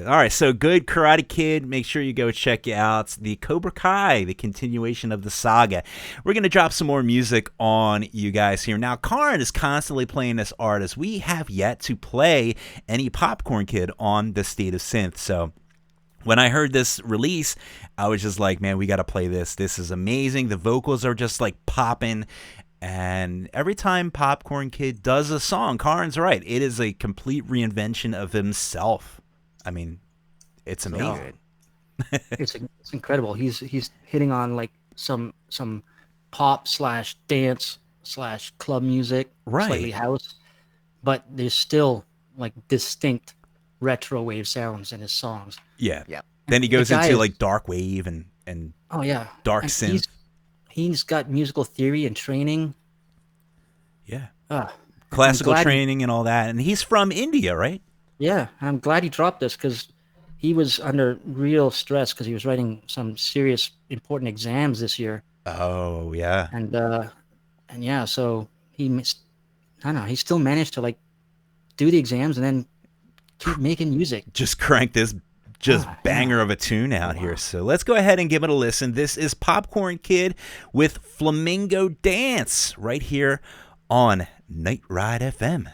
All right, so good Karate Kid. Make sure you go check out the Cobra Kai, the continuation of the saga. We're going to drop some more music on you guys here. Now, Karn is constantly playing this artist. We have yet to play any Popcorn Kid on the State of Synth, so when I heard this release, I was just like, man, we got to play this. This is amazing. The vocals are just like popping. And every time Popcorn Kid does a song, Karn's right. It is a complete reinvention of himself. I mean, it's amazing. It's incredible. He's hitting on like some pop / dance / club music, Right. slightly house, but there's still like distinct retro wave sounds in his songs. Yeah. Yeah. Then he goes The guy into is- like dark wave and Oh yeah, dark And synth. He's got musical theory and training. Yeah. I'm Classical glad he- training and all that. And he's from India, right? Yeah, I'm glad he dropped this because he was under real stress because he was writing some serious important exams this year, Oh, yeah. and yeah, so I don't know, he still managed to like do the exams and then keep making music. Just crank this banger of a tune out here. So let's go ahead and give it a listen. This is Popcorn Kid with Flamingo Dance right here on Night Ride FM.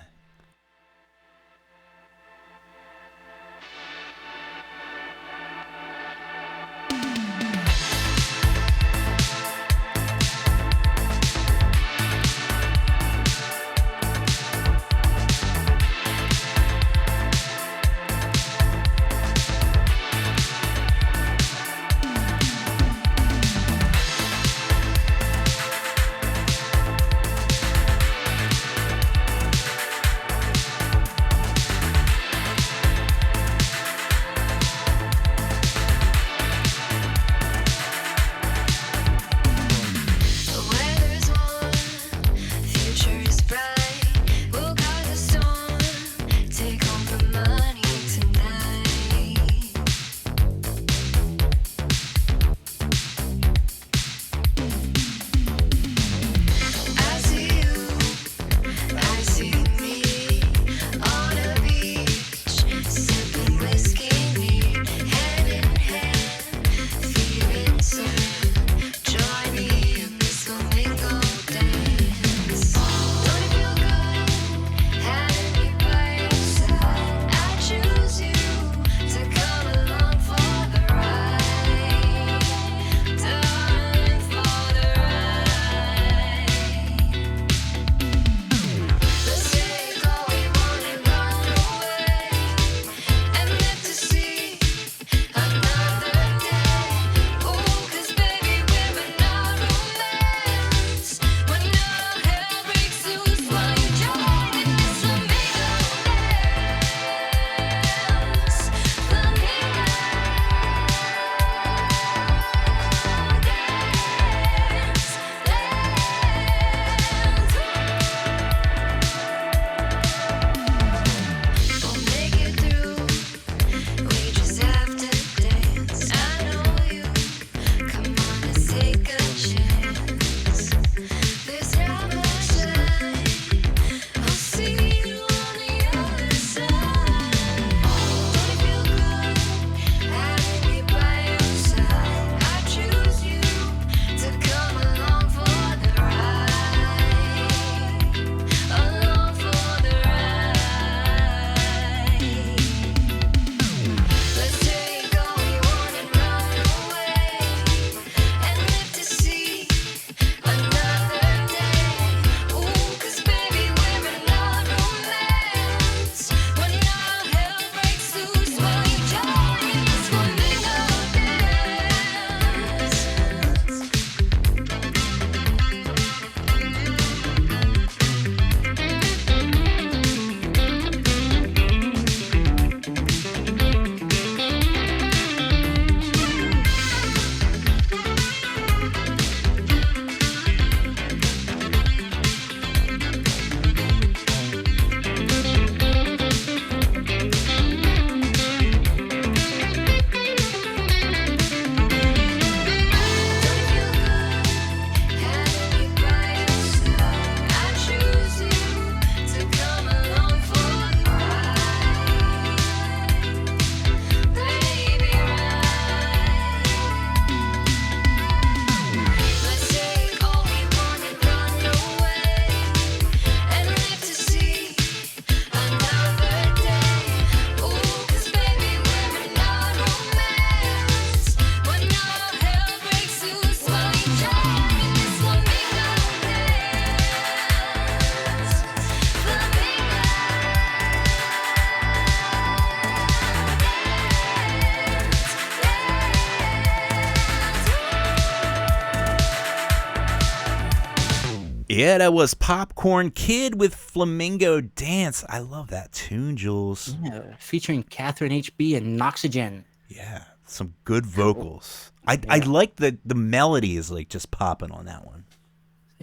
Yeah, that was Popcorn Kid with Flamingo Dance. I love that tune, Jules. Yeah, featuring Catherine HB and Noxygen. Yeah, some good vocals. I like the melody is like just popping on that one.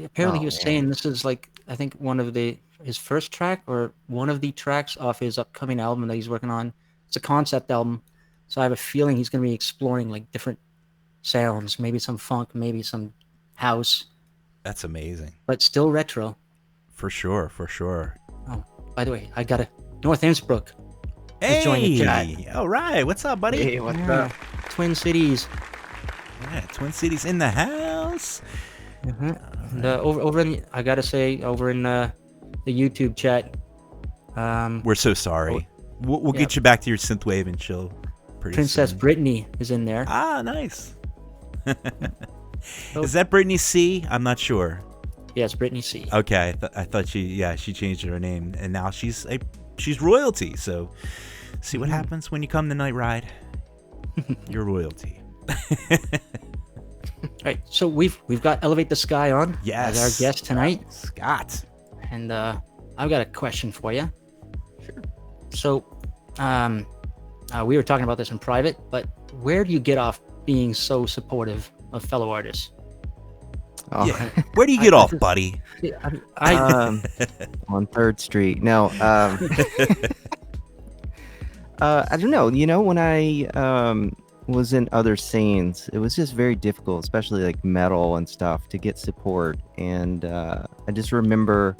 Apparently, he was saying this is like, I think his first track or one of the tracks off his upcoming album that he's working on. It's a concept album, so I have a feeling he's going to be exploring like different sounds, maybe some funk, maybe some house, That's amazing. but still retro. For sure, for sure. Oh, by the way, I got a North Innsbruck. Hey, join the chat. all right. What's up, buddy? Hey, what's Yeah, up? Twin Cities. Yeah, Twin Cities in the house. And over in, I gotta say, over in the YouTube chat. We're so sorry. We'll yeah. get you back to your synthwave and chill pretty Princess soon. Brittany is in there. Ah, nice. Is that Brittany C? I'm not sure. Yes, Brittany C. Okay, I thought she changed her name and now she's royalty. So see what happens when you come to Night Ride. You're royalty. Right, so we've got Elevate the Sky on Yes. as our guest tonight, Scott. and I've got a question for you. Sure. So, we were talking about this in private, but where do you get off being so supportive of fellow artists? Oh, Yeah. Where do you get off, buddy? I on 3rd Street. No, I don't know. You know, when I was in other scenes, it was just very difficult, especially like metal and stuff, to get support. And I just remember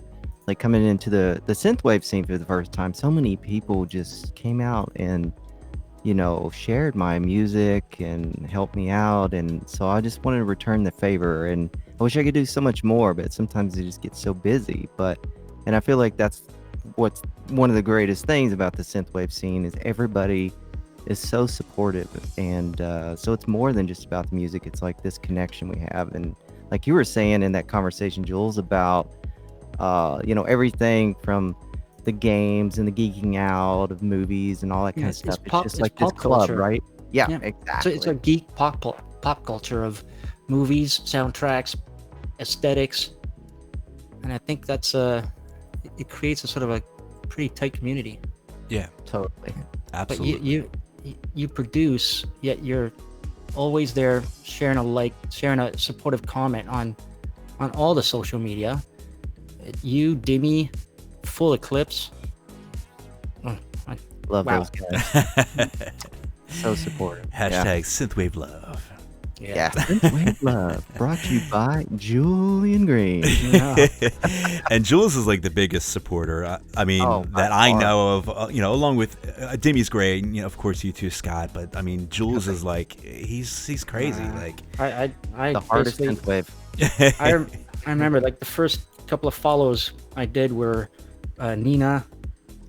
like coming into the synthwave scene for the first time, so many people just came out and, you know, shared my music and helped me out. And so I just wanted to return the favor. And I wish I could do so much more, but sometimes you just get so busy. And I feel like that's what's one of the greatest things about the synthwave scene is everybody is so supportive. And so it's more than just about the music. It's like this connection we have. And like you were saying in that conversation, Jules, about, you know, everything from the games and the geeking out of movies and all that kind of stuff. It's just like this club, culture. right? Yeah, Yeah. exactly. So it's a geek pop culture of movies, soundtracks, aesthetics, and I think that's it creates a sort of a pretty tight community. Yeah, Totally. absolutely. But you produce, yet you're always there sharing a supportive comment on all the social media. You, Dimmy, Full Eclipse. Love Wow. those guys. So supportive. Hashtag synthwave love. Yeah. Synthwave Love, brought to you by Julian Green. Yeah. And Jules is like the biggest supporter. I mean, by that I far. know of. You know, along with Dimmy's great. And, you know, of course, you too, Scott. But I mean, Jules is like he's crazy. Like I The hardest basically- synthwave. I remember like the first couple of follows I did were Nina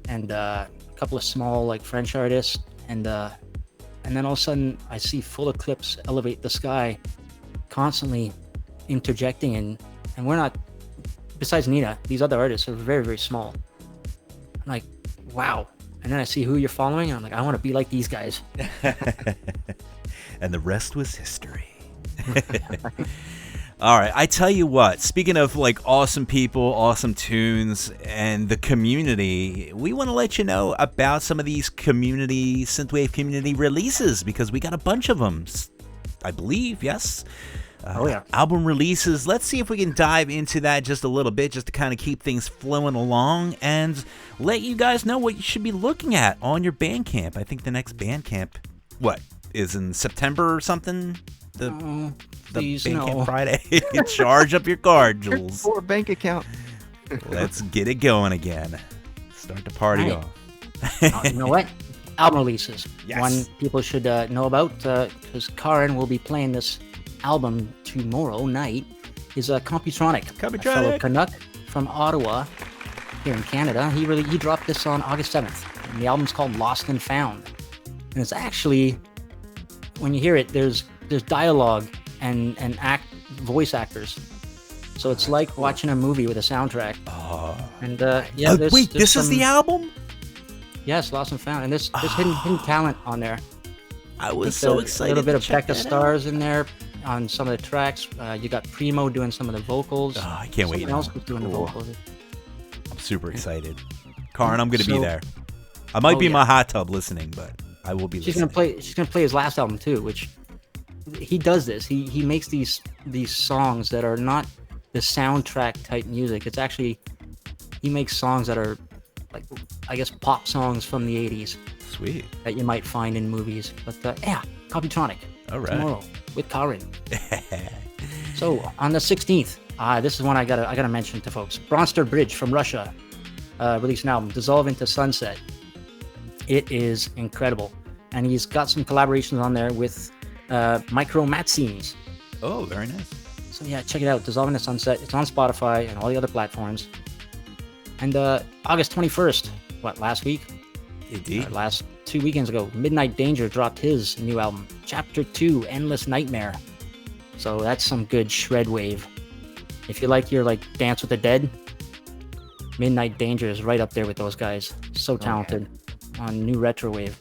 and a couple of small like French artists, and then all of a sudden I see Full Eclipse, Elevate the Sky constantly interjecting, and we're not, besides Nina, these other artists are very, very small. I'm like, wow. And then I see who you're following and I'm like, I want to be like these guys. and the rest was history. All right, I tell you what, speaking of like awesome people, awesome tunes, and the community, we want to let you know about some of these synthwave community releases, because we got a bunch of them, I believe, yes? Album releases. Let's see if we can dive into that just a little bit, just to kind of keep things flowing along and let you guys know what you should be looking at on your Bandcamp. I think the next Bandcamp, is in September or something? The Please, Bandcamp no. Friday. Charge up your card, Jules. Or bank account. Let's get it going again. Start the party Right. off. You know what? Album releases. Yes. One people should know about, because Karen will be playing this album tomorrow night, is Computronic. A fellow Canuck from Ottawa here in Canada. He dropped this on August 7th. And the album's called Lost and Found. And it's actually, when you hear it, there's dialogue and voice actors. So it's like watching a movie with a soundtrack. Oh. And Wait, this is the album? Yes, Lost and Found, and there's hidden talent on there. I was so A excited. little bit to of check Becca that out. Stars in there. on some of the tracks. You got Primo doing some of the vocals. Oh, I can't wait Someone now. else was doing the Cool. vocals. I'm super excited. Karin, I'm going to be So- there. I might be in yeah. my hot tub listening, but I will be She's listening. gonna play his last album too, which he does this. He makes these songs that are not the soundtrack type music. It's actually he makes songs that are like, I guess, pop songs from the 80s Sweet. that you might find in movies. But yeah, Copytronic All right. tomorrow with Karin. So on the 16th, this is one I gotta mention to folks. Bronster Bridge from Russia released an album, Dissolve into Sunset. It is incredible, and he's got some collaborations on there with Micro Matsines. Oh, very nice. So yeah, check it out. Dissolve into Sunset. It's on Spotify and all the other platforms. And August 21st, last week? Indeed. Last 2 weekends ago, Midnight Danger dropped his new album, Chapter 2, Endless Nightmare. So that's some good shred wave. If you like your Dance with the Dead, Midnight Danger is right up there with those guys. So talented on new retro wave.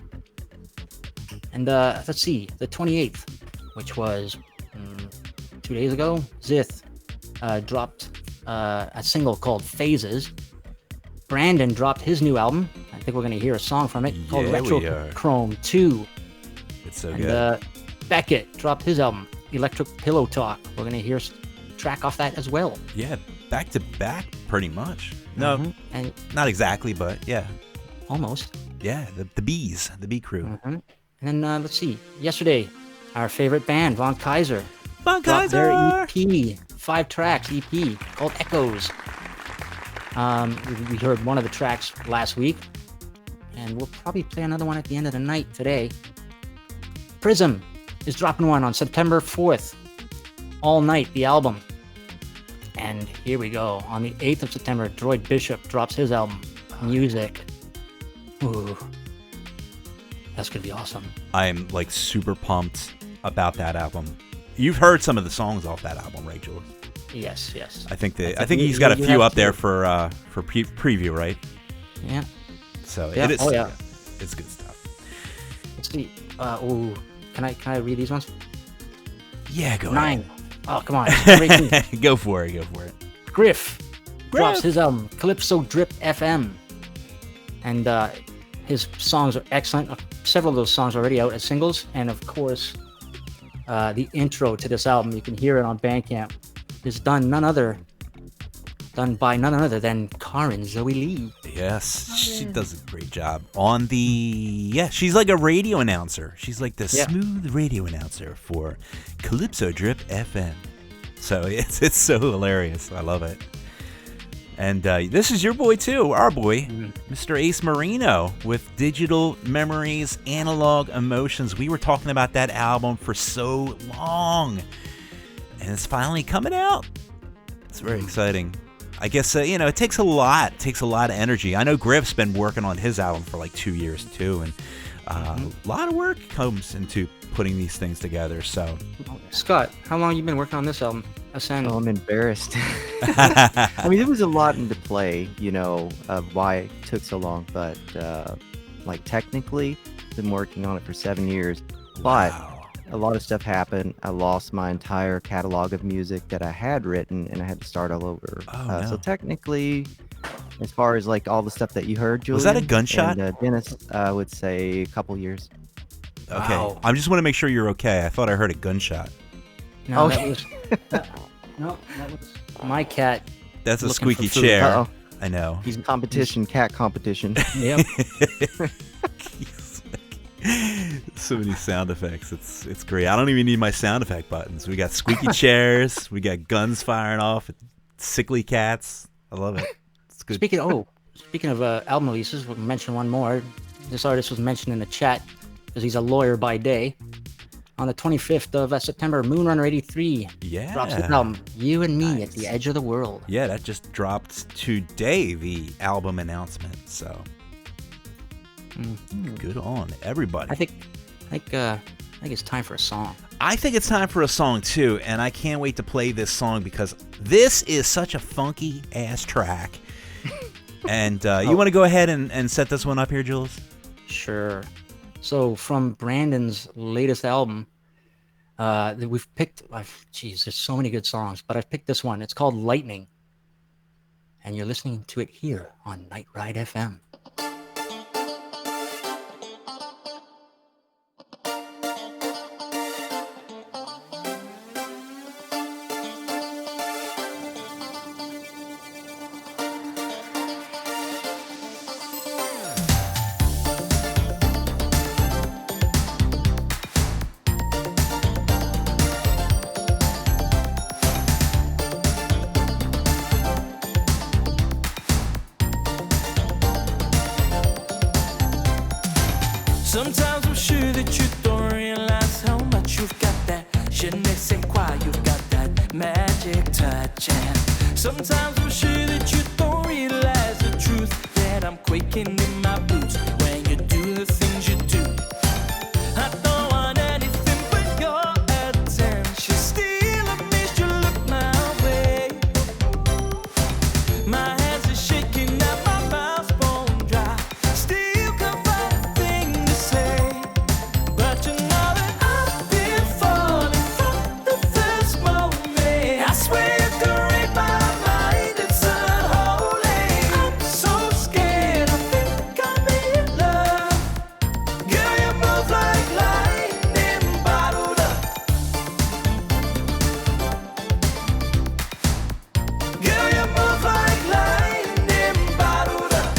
And let's see, the 28th, which was 2 days ago, Zith dropped a single called Phases. Brandon dropped his new album. I think we're going to hear a song from it called Yeah, we are. Retro Chrome 2. It's so And good. Beckett dropped his album, Electric Pillow Talk. We're going to hear a track off that as well. Yeah, back to back, pretty much. No, Mhm. And not exactly, but yeah. almost. Yeah, the bees, the bee crew. Mhm. And then let's see. Yesterday, our favorite band, Von Kaiser, Von dropped their Kaiser! EP, 5 tracks EP called Echoes. We heard one of the tracks last week, and we'll probably play another one at the end of the night today. Prism is dropping one on September 4th. All Night, the album. And here we go. On the 8th of September, Droid Bishop drops his album, Music. Ooh. That's going to be awesome. I'm like super pumped about that album. You've heard some of the songs off that album, right, Jules? Yes, yes. I think think he's you- got a you few have up there to. for preview, right? Yeah. So Yeah, it is. oh, yeah. It's good stuff. Let's see. Ooh. Can I read these ones? Yeah, go 9. Oh, come on. Breaking. ahead. Go for it. Griff drops Griff. his album, Calypso Drip FM. And his songs are excellent. Several of those songs are already out as singles. And of course, the intro to this album, you can hear it on Bandcamp, is done by none other than Karin Zoe Lee. Yes, she does a great job on she's like a radio announcer. She's like the Yeah. smooth radio announcer for Calypso Drip FM. So it's so hilarious. I love it. And this is your boy too, our boy, Mr. Ace Marino with Digital Memories, Analog Emotions. We were talking about that album for so long, and it's finally coming out. It's very exciting. I guess it takes a lot. It takes a lot of energy. I know Griff's been working on his album for like 2 years too, and a lot of work comes into putting these things together. So Scott, how long have you been working on this album? Ascend. Oh, I'm embarrassed. I mean, there was a lot into play, of why it took so long. But technically, been working on it for 7 years. But a lot of stuff happened. I lost my entire catalog of music that I had written, and I had to start all over. Oh, no. So technically, as far as all the stuff that you heard, Julian, Was that a gunshot? And, Dennis, I would say a couple years. Okay, Wow. I just want to make sure you're okay. I thought I heard a gunshot. No, Oh. that was my cat. That's a Looking for squeaky food. chair. Uh-oh. I know. He's Competition, cat competition. Yep. So many sound effects. It's great. I don't even need my sound effect buttons. We got squeaky chairs. We got guns firing off. Sickly cats. I love it. It's good. Speaking of album releases, we'll mention one more. This artist was mentioned in the chat because he's a lawyer by day. On the 25th of September, Moonrunner 83 Yeah. drops his album, You and Me at Nice. the Edge of the World. Yeah, that just dropped today, the album announcement. So good on everybody. I think it's time for a song. I think it's time for a song too, and I can't wait to play this song because this is such a funky ass track. And you want to go ahead and set this one up here, Jules? Sure. So from Brandon's latest album, We've picked, geez, there's so many good songs, but I've picked this one. It's called Lightning. And you're listening to it here on Night Ride FM. Sometimes I'm sure that you don't realize how much you've got that je ne sais quoi, you've got that magic touch. And sometimes I'm sure that you don't realize the truth, that I'm quaking in my boots when you do the things you do. I don't want anything but your attention. Still, I miss you look my way. My hands are shaking and my mouth's bone dry. Still can't find a thing to say. But you know that I've been falling from the first moment. I swear you can read my mind, it's unholy. I'm so scared, I think I'm in love. Girl, you move like lightning, bottled up. Girl, you move like lightning, bottled up.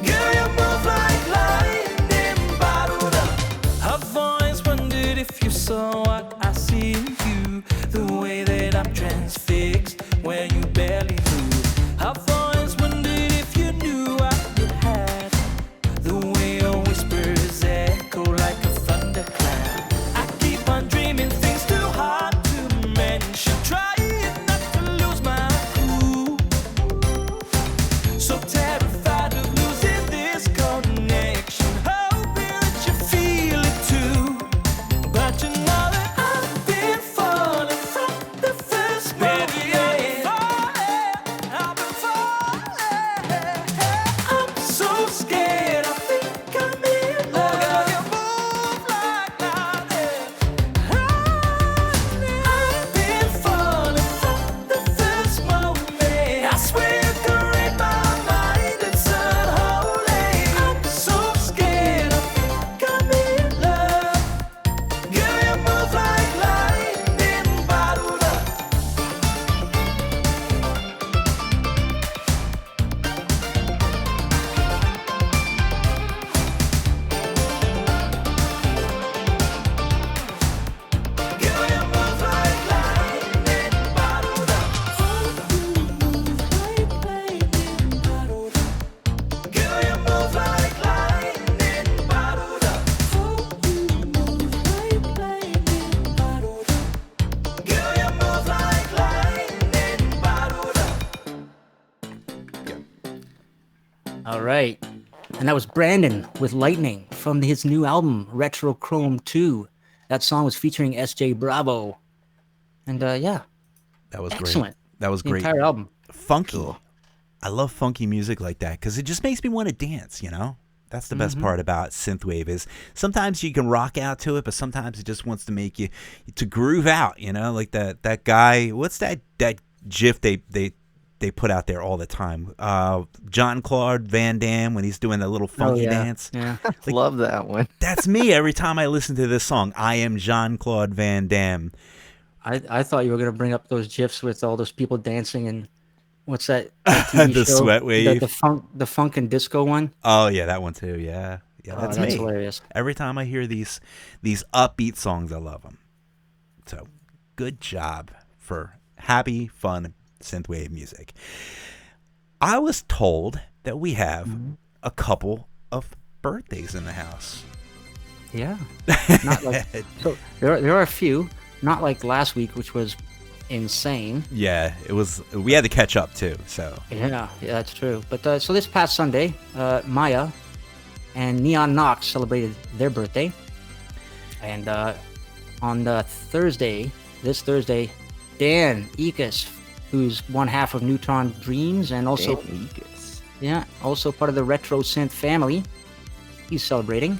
Girl, you move like lightning, bottled up. I've always wondered if you saw what I see in you, the way that I'm transfixed when you barely move. I've always wondered if you knew what you had, the way your whispers echo like a thunderclap. I keep on dreaming things too hard to mention, trying not to lose my cool. So terrified of losing this connection, hoping that you feel it too. But you know that I've been falling from the first moment. Baby, I've been falling. I'm so scared, I think I'm in love. Girl, you move like lightning. I've been falling from the first moment. I swear you can read my mind, it's unholy. I'm so scared, I think I'm in love. Girl, you move like lightning, bottled up. Girl, you move like lightning, bottled up. Girl, you move like lightning, bottled up. Girl, you move like lightning, bottled up. All right. And that was Brandon with Lightning from his new album, Retro Chrome 2. That song was featuring SJ Bravo. And yeah, That was excellent. great. That was The great. entire album. Funky. I love funky music like that because it just makes me want to dance, you know? That's the best part about synthwave is sometimes you can rock out to it, but sometimes it just wants to make you to groove out, you know? Like that guy, what's that GIF they put out there all the time? Jean-Claude Van Damme when he's doing that little funky dance. Yeah. Love that one. That's me every time I listen to this song. I am Jean-Claude Van Damme. I thought you were going to bring up those GIFs with all those people dancing and what's that TV The show? sweat wave. The funk and disco one. Oh yeah, that one too. Yeah, that's me. Hilarious. Every time I hear these upbeat songs, I love them. So, good job for happy, fun synthwave music. I was told that we have a couple of birthdays in the house. Yeah. Not like, so there are a few. Not like last week, which was insane. Yeah, it was. We had to catch up too. So Yeah, that's true. But so this past Sunday, Maya and Neon Knox celebrated their birthday, and on the this Thursday, Dan Ekus, who's one half of Neutron Dreams and also Dan Ekus. also part of the Retro Synth family, he's celebrating.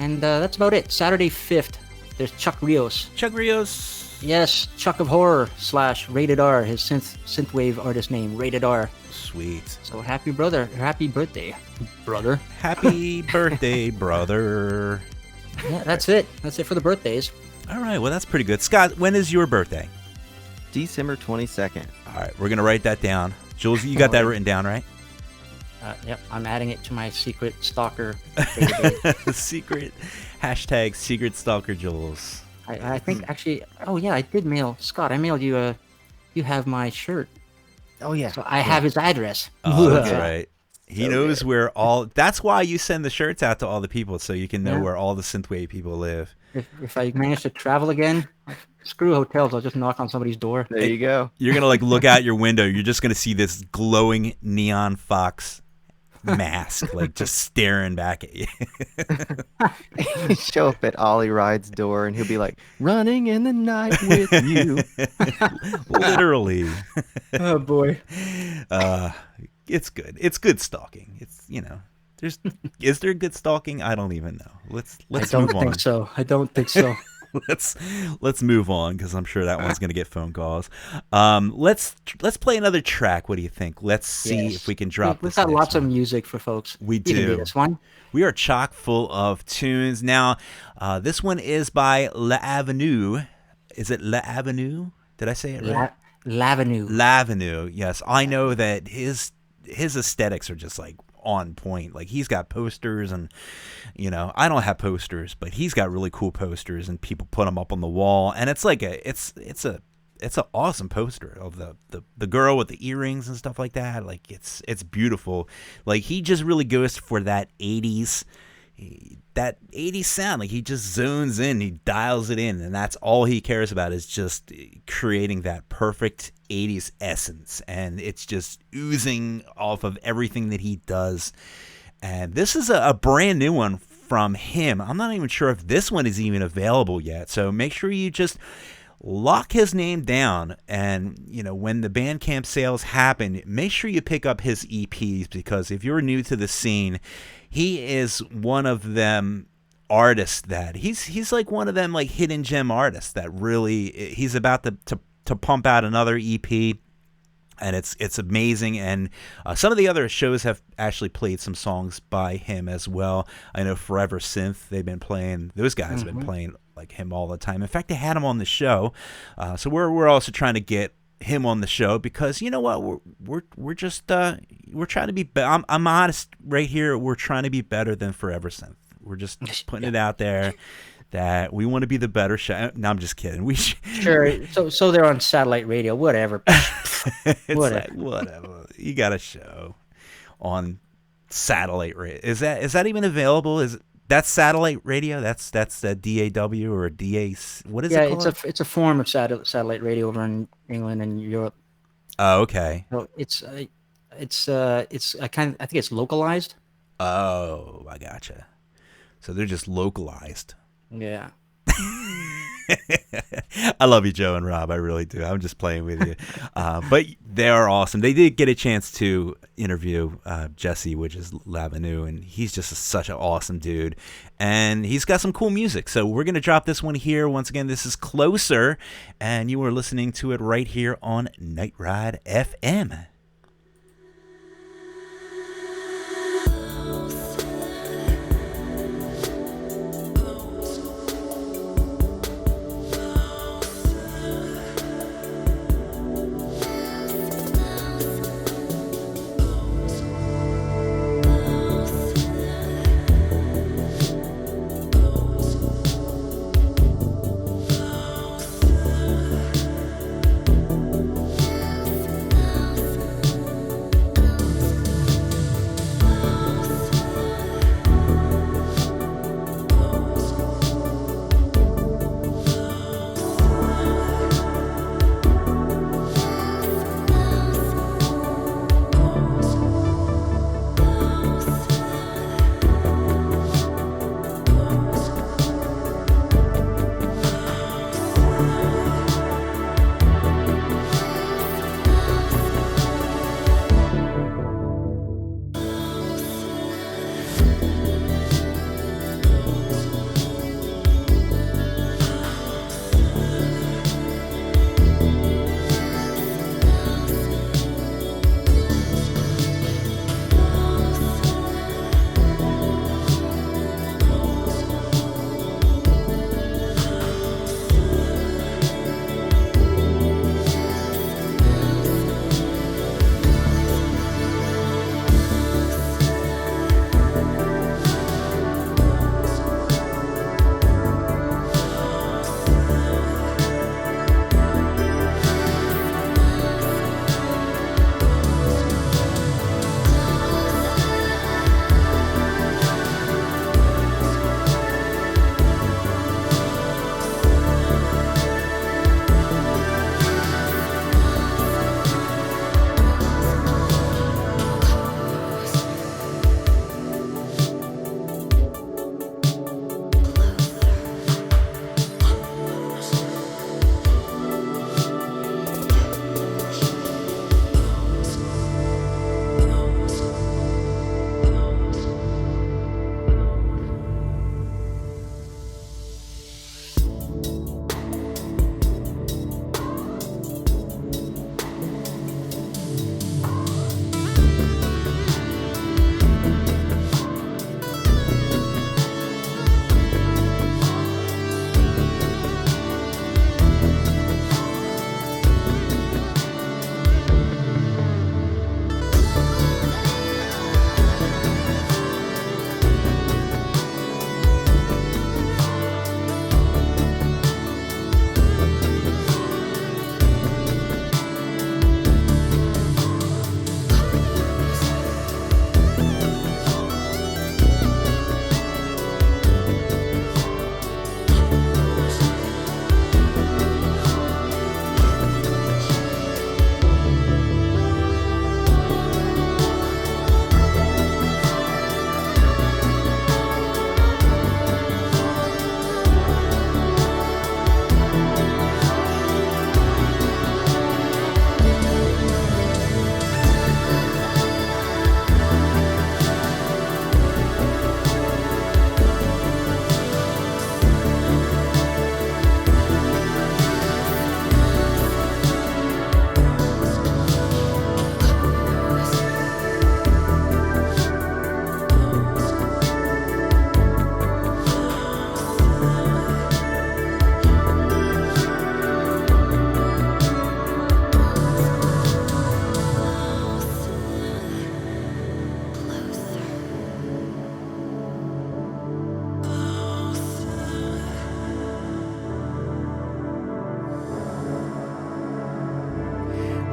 And that's about it. Saturday 5th, there's Chuck Rios. Chuck Rios. Yes, Chuck of Horror / Rated R, his synthwave artist name, Rated R. Sweet. So happy birthday, brother. Happy birthday, brother. Yeah, that's it. That's it for the birthdays. All right, well, that's pretty good. Scott, when is your birthday? December 22nd. All right, we're going to write that down. Jules, you got that written down, right? Yep, I'm adding it to my secret stalker database. Secret stalker Jules. I think actually, oh yeah, I did mail Scott. I mailed you you have my shirt. Oh yeah. So I have his address. Oh, that's right. He knows where all. That's why you send the shirts out to all the people, so you can know where all the synthwave people live. If I manage to travel again, screw hotels. I'll just knock on somebody's door. There you go. You're gonna like look out your window. You're just gonna see this glowing neon fox mask, like just staring back at you. Show up at Ollie Ride's door, and he'll be like, "Running in the night with you." Literally. Oh boy. It's good. It's good stalking. It's is there good stalking? I don't even know. Let's I don't move on. think so. I don't think so. let's move on because I'm sure that one's gonna get phone calls. Let's play another track. What do you think? Let's see if we can drop. We've got lots of music for folks. We You can do. this one. We are chock full of tunes. Now, this one is by L'Avenue. Is it L'Avenue? Did I say it right? L'Avenue. L'Avenue. Yes, I know that his aesthetics are just like on point. Like he's got posters, and I don't have posters, but he's got really cool posters, and people put them up on the wall, and it's like it's an awesome poster of the girl with the earrings and stuff like that. Like it's beautiful. Like he just really goes for that 80s sound. Like he just zones in, he dials it in, and that's all he cares about is just creating that perfect 80s essence, and it's just oozing off of everything that he does. And this is a brand new one from him. I'm not even sure if this one is even available yet, so make sure you just lock his name down, and when the Bandcamp sales happen, make sure you pick up his EPs, because if you're new to the scene, he is one of them artists that he's like one of them like hidden gem artists that really he's about to pump out another EP, and it's amazing. And some of the other shows have actually played some songs by him as well. I know Forever Synth, those guys have been playing like him all the time. In fact, they had him on the show, so we're also trying to get him on the show, because you know what, we're just we're trying to be I'm honest right here, we're trying to be better than Forever Synth. We're just putting it out there that we want to be the better show. No, I'm just kidding. Sure. So they're on satellite radio, whatever. Whatever. You got a show on satellite radio. Is that even available? That's satellite radio? That's the DAW or DA? What is it called? Yeah, it's a form of satellite radio over in England and Europe. Oh, okay. So I think it's localized. Oh, I gotcha. So they're just localized. Yeah. I love you, Joe and Rob. I really do. I'm just playing with you. But they are awesome. They did get a chance to interview Jesse, which is L'Avenue, and he's just such an awesome dude. And he's got some cool music. So we're going to drop this one here. Once again, this is Closer, and you are listening to it right here on Night Ride FM.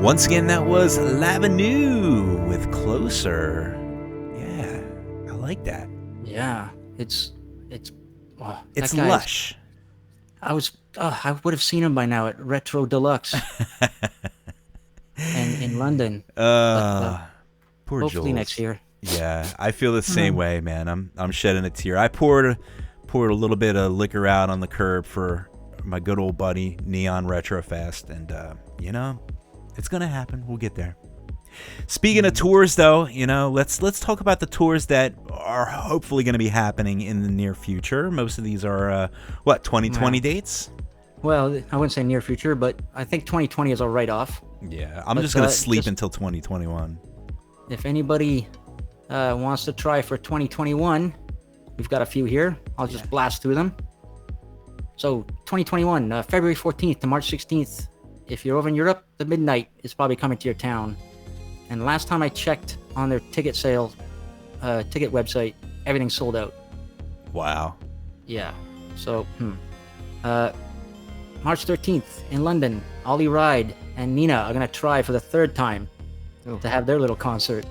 Once again, that was Lavenue with Closer. Yeah, I like that. Yeah, it's wow, that It's guy is- lush. I would have seen him by now at Retro Deluxe and in London. Poor Hopefully Jules. next year. Yeah, I feel the same way, man. I'm shedding a tear. I poured a little bit of liquor out on the curb for my good old buddy Neon Retrofest, and it's gonna happen. We'll get there. Speaking of tours, though, let's talk about the tours that are hopefully going to be happening in the near future. Most of these are 2020 dates. Well, I wouldn't say near future, but I think 2020 is a write-off. Yeah, I'm just gonna sleep until 2021. If anybody wants to try for 2021, we've got a few here. I'll just blast through them. So 2021, February 14th to March 16th. If you're over in Europe, the Midnight is probably coming to your town. And last time I checked on their ticket sale, ticket website, everything's sold out. Wow. Yeah. So, March 13th in London, Ollie Ride and Nina are going to try for the third time to have their little concert.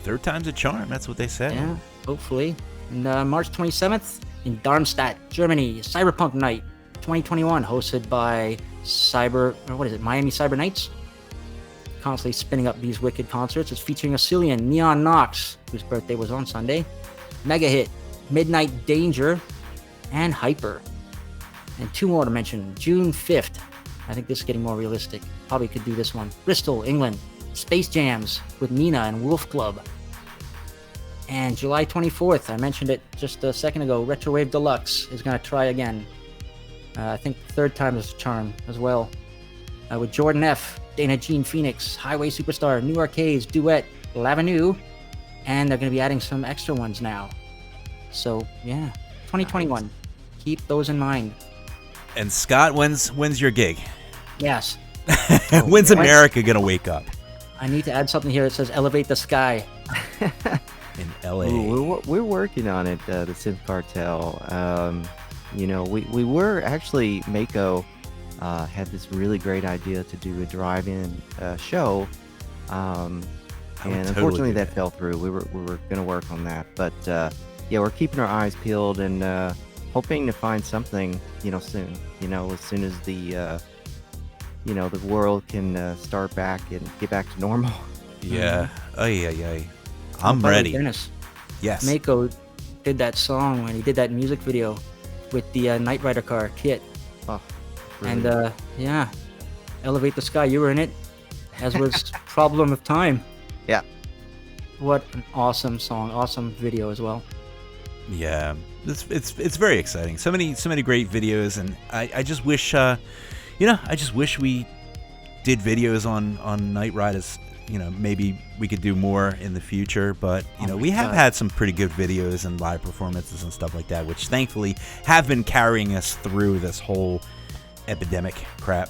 Third time's a charm. That's what they say. Yeah, hopefully. And March 27th in Darmstadt, Germany, Cyberpunk Night 2021, hosted by Miami Cyber Nights. Constantly spinning up these wicked concerts. It's featuring Acelian, Neon Knox, whose birthday was on Sunday, Mega Hit, Midnight Danger, and Hyper. And two more to mention. June 5th. I think this is getting more realistic. Probably could do this one. Bristol, England. Space Jams with Nina and Wolf Club. And July 24th, I mentioned it just a second ago, Retrowave Deluxe is going to try again. I think third time is a charm as well. With Jordan F., Dana Jean Phoenix, Highway Superstar, New Arcades, Duet, Lavenue, and they're going to be adding some extra ones now. So, yeah, 2021. Keep those in mind. And Scott, when's your gig? Yes. When's America going to wake up? I need to add something here that says Elevate the Sky. In LA. Ooh, we're working on it, the Synth Cartel. We were actually, Mako had this really great idea to do a drive-in show, and unfortunately that fell through. We were going to work on that, but we're keeping our eyes peeled and hoping to find something, soon. As soon as the world can start back and get back to normal. Yeah. I'm ready. Dennis. Yes. Mako did that song when he did that music video with the Knight Rider car kit. Oh, really? And Elevate the Sky, you were in it, as was Problem of Time. Yeah. What an awesome song, awesome video as well. Yeah, it's very exciting. So many great videos, and I just wish I just wish we did videos on Night Riders. Maybe we could do more in the future, but we have had some pretty good videos and live performances and stuff like that, which thankfully have been carrying us through this whole epidemic crap.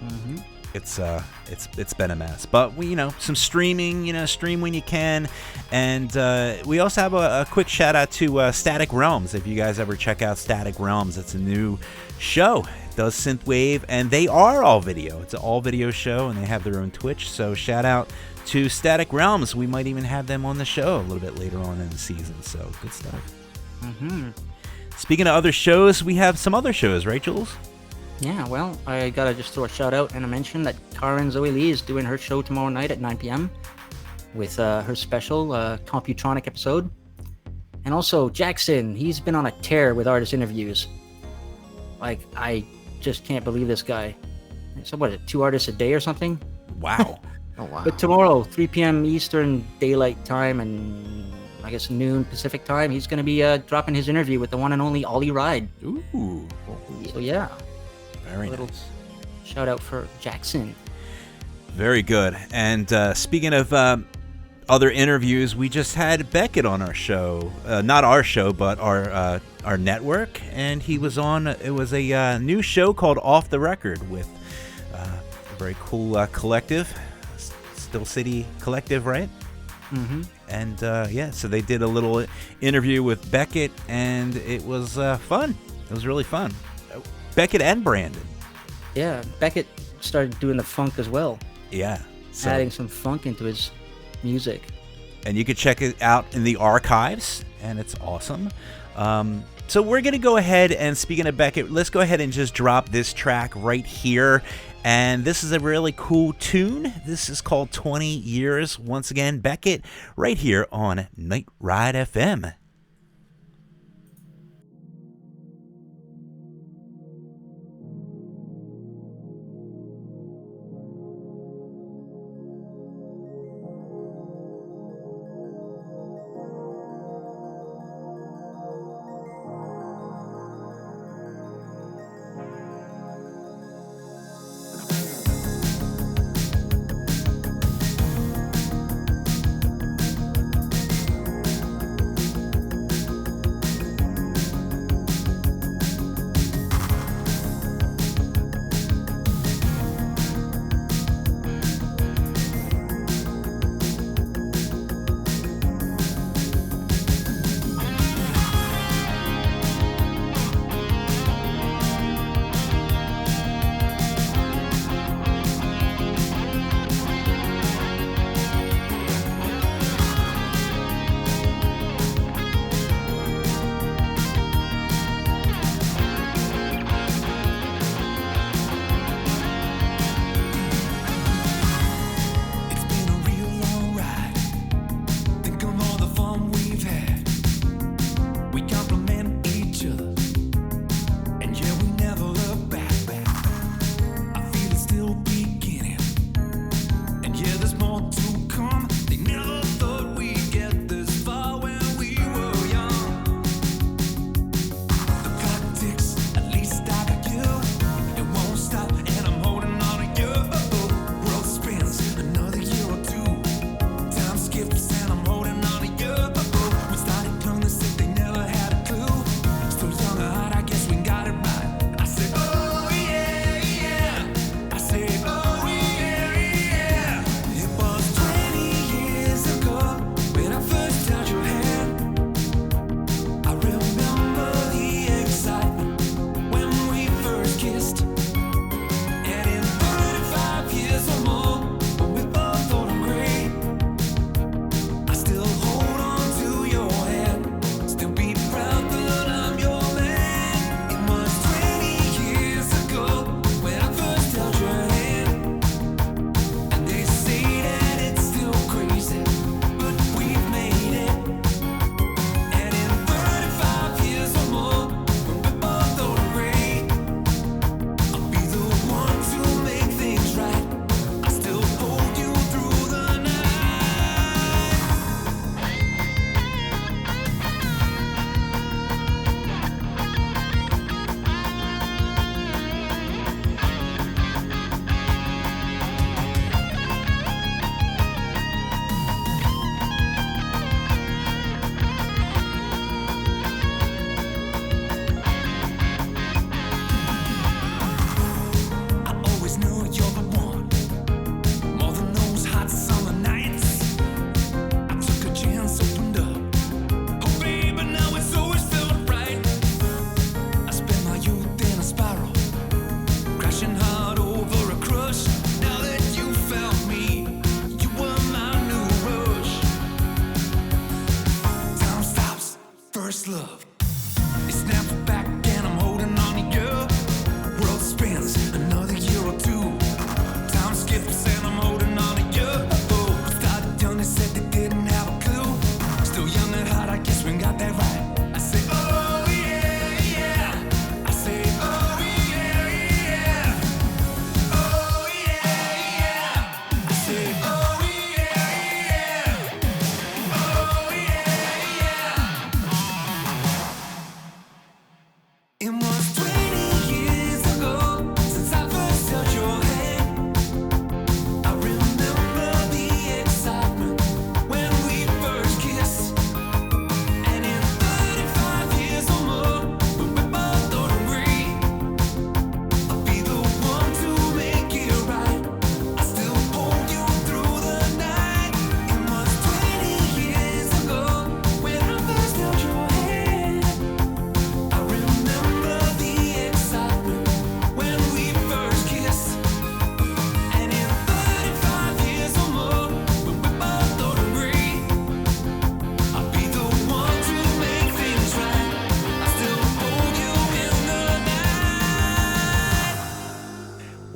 Mm-hmm. It's been a mess, but we some streaming, stream when you can, and we also have a quick shout out to Static Realms. If you guys ever check out Static Realms, it's a new show. It does synthwave, and they are all video. It's an all video show, and they have their own Twitch. So shout out to Static Realms. We might even have them on the show a little bit later on in the season. So good stuff. Mm-hmm. Speaking of other shows, we have some other shows, right, Jules? Yeah, well, I gotta just throw a shout out and a mention that Karen Zoe Lee is doing her show tomorrow night at 9 p.m. with her special Computronic episode. And also Jackson, he's been on a tear with artist interviews. Like, I just can't believe this guy. So what is it, 2 artists a day or something? Wow. Oh, wow. But tomorrow, 3 p.m. Eastern Daylight Time and I guess noon Pacific Time, he's going to be dropping his interview with the one and only Ollie Ride. Ooh. So yeah, Very little nice. shout out for Jackson. Very good. And speaking of other interviews, we just had Beckett on our show. Not our show, but our network. And he was on, it was a new show called Off the Record with a very cool collective, Still City Collective, right? Mm-hmm. And so they did a little interview with Beckett, and it was fun. It was really fun. Beckett and Brandon. Yeah, Beckett started doing the funk as well, Yeah. So, adding some funk into his music. and you can check it out in the archives, and it's awesome. So we're going to go ahead and, speaking of Beckett, let's go ahead and just drop this track right here. And this is a really cool tune. This is called 20 Years. Once again, Beckett, right here on Night Ride FM.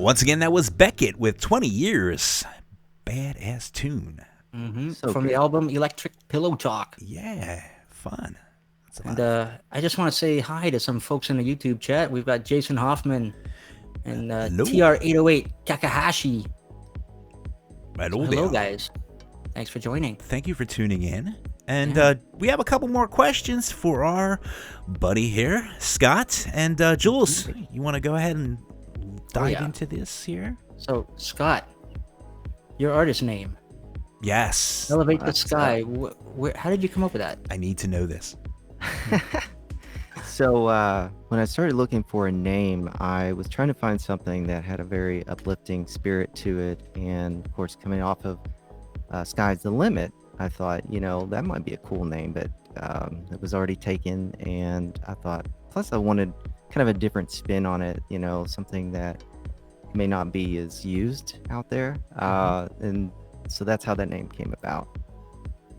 Once again, that was Beckett with 20 Years. Badass tune. So From good. the album Electric Pillow Talk. Yeah, fun. That's a And lot. I just want to say hi to some folks in the YouTube chat. We've got Jason Hoffman and Hello. TR808 Takahashi. Hello Hello, there. guys. Thanks for joining. Thank you for tuning in. And we have a couple more questions for our buddy here, Scott. And Jules, you want to go ahead and dive yeah. into this here? So, Scott, your artist name, Yes. Elevate the That's, Sky. How did you come up with that? I need to know this. So when I started looking for a name, I was trying to find something that had a very uplifting spirit to it. And of course, coming off of Sky's the Limit, I thought, that might be a cool name, but it was already taken. And I thought, plus I wanted kind of a different spin on it, something that may not be as used out there. And so that's how that name came about.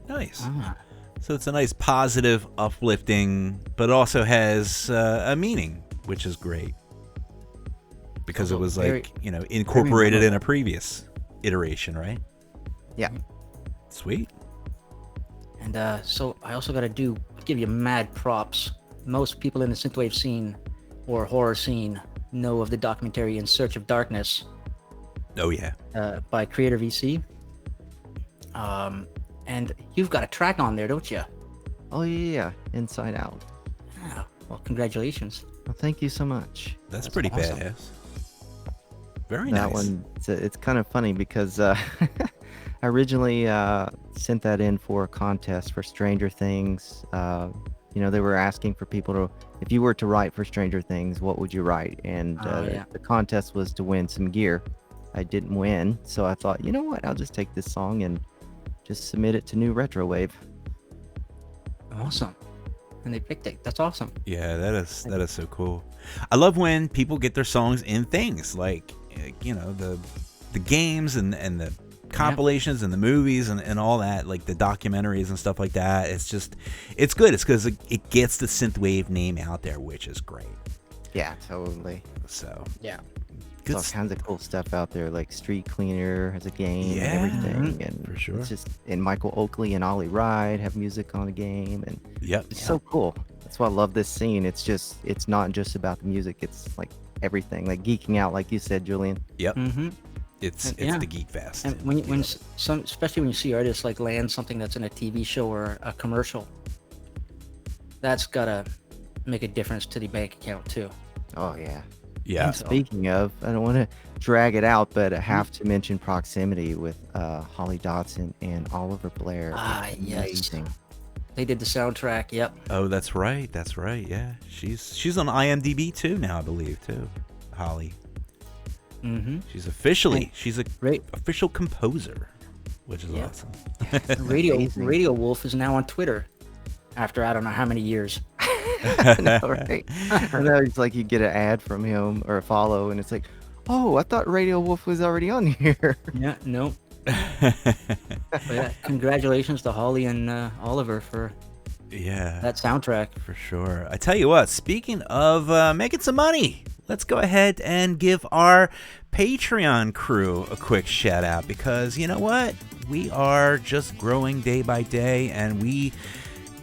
Nice. Ah, So it's a nice, positive, uplifting, but also has a meaning, which is great. Because it Also was very- incorporated in a previous iteration, right? Yeah. Sweet. and so I also got to give you mad props. Most people in the synthwave scene or horror scene know of the documentary In Search of Darkness Oh, yeah. by Creator VC. And you've got a track on there, don't you? Oh, yeah. Inside Out. Yeah. Well, congratulations. Well, thank you so much. That's That's pretty awesome. badass. Very That nice. one, it's kind of funny because I originally sent that in for a contest for Stranger Things. They were asking for people to, if you were to write for Stranger Things, what would you write? And Yeah. the contest was to win some gear. I didn't win, so I thought, you know what? I'll just take this song and just submit it to New Retrowave. Awesome. And they picked it. That's awesome. Yeah, that is so cool. I love when people get their songs in things like the games and the compilations and the movies and all that, like the documentaries and stuff like that. It's good. It's because it gets the synthwave name out there, which is great. Yeah, totally. So Yeah. good. There's all kinds of cool stuff out there, like Street Cleaner has a game Yeah, and everything, and for sure. It's just, and Michael Oakley and Ollie Ride have music on the game, and Yep. it's so cool. That's why I love this scene. It's not just about the music. It's like everything, like geeking out, like you said, Julian. Yep. Mm-hmm. It's Yeah. the Geek Fest. And especially when you see artists like land something that's in a TV show or a commercial, that's gotta make a difference to the bank account too. Oh yeah. Yeah. And speaking of, I don't want to drag it out, but I have to mention Proximity with Holly Dodson and Oliver Blair. Ah, It's yes. amazing. They did the soundtrack. Yep. Oh, that's right. That's right. Yeah. She's on IMDb too now, I believe, too. Holly. Mm-hmm. She's a Right. official composer, which is Yeah. awesome. Amazing. Radio Wolf is now on Twitter after I don't know how many years. I know, right? I know, it's like you get an ad from him or a follow, and it's like, oh, I thought Radio Wolf was already on here. Yeah. No. But yeah, congratulations to Holly and Oliver for Yeah. that soundtrack. For sure. I tell you what, speaking of making some money, let's go ahead and give our Patreon crew a quick shout out, because you know what? We are just growing day by day, and we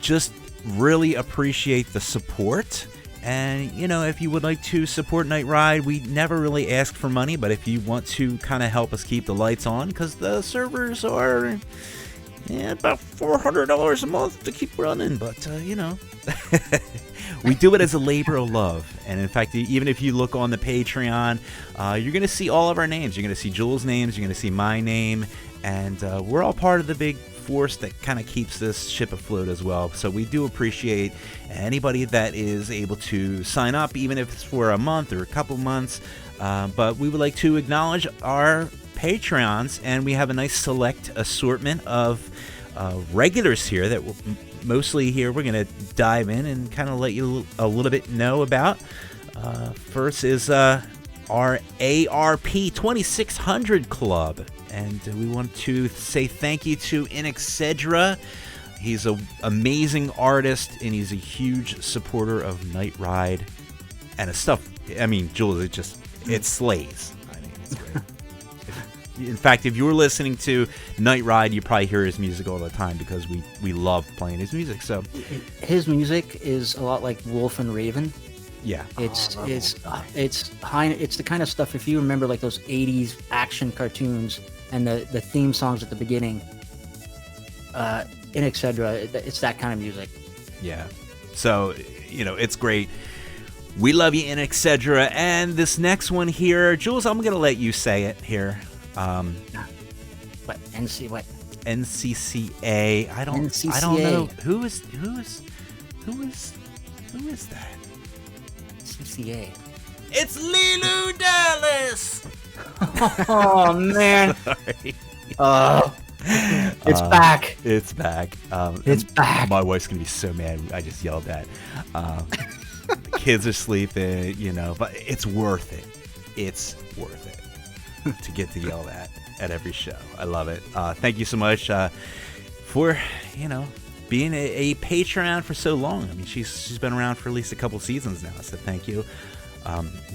just really appreciate the support. And if you would like to support Night Ride, we never really ask for money, but if you want to kind of help us keep the lights on, because the servers are about $400 a month to keep running, but we do it as a labor of love. And in fact, even if you look on the Patreon, you're going to see all of our names. You're going to see Jules' names, you're going to see my name, and we're all part of the big force that kind of keeps this ship afloat as well. So we do appreciate anybody that is able to sign up, even if it's for a month or a couple months. But we would like to acknowledge our Patreons, and we have a nice select assortment of regulars here that mostly here we're going to dive in and kind of let you a little bit know about. First is our ARP 2600 Club. And we want to say thank you to Inexcedra. He's an amazing artist, and he's a huge supporter of Night Ride and his stuff. I mean, Jules, it slays. I mean, It's great. In fact, if you were listening to Night Ride, you probably hear his music all the time because we love playing his music. So His music is a lot like Wolf and Raven. yeah, It's high. It's the kind of stuff, if you remember like those '80s action cartoons and the theme songs at the beginning, in etc. It's that kind of music. yeah. So it's great. We love you, in etc. And this next one here, Jules, I'm gonna let you say it here. What what? NCCA. I don't know who is that? CCA. It's Lilu Dallas. Oh man. Sorry. It's back. It's back. It's back. My wife's gonna be so mad. I just yelled that. The kids are sleeping, but it's worth it. It's worth it to get to yell that at every show. I love it. Thank you so much for being a Patreon for so long. I mean, she's been around for at least a couple seasons now. So thank you.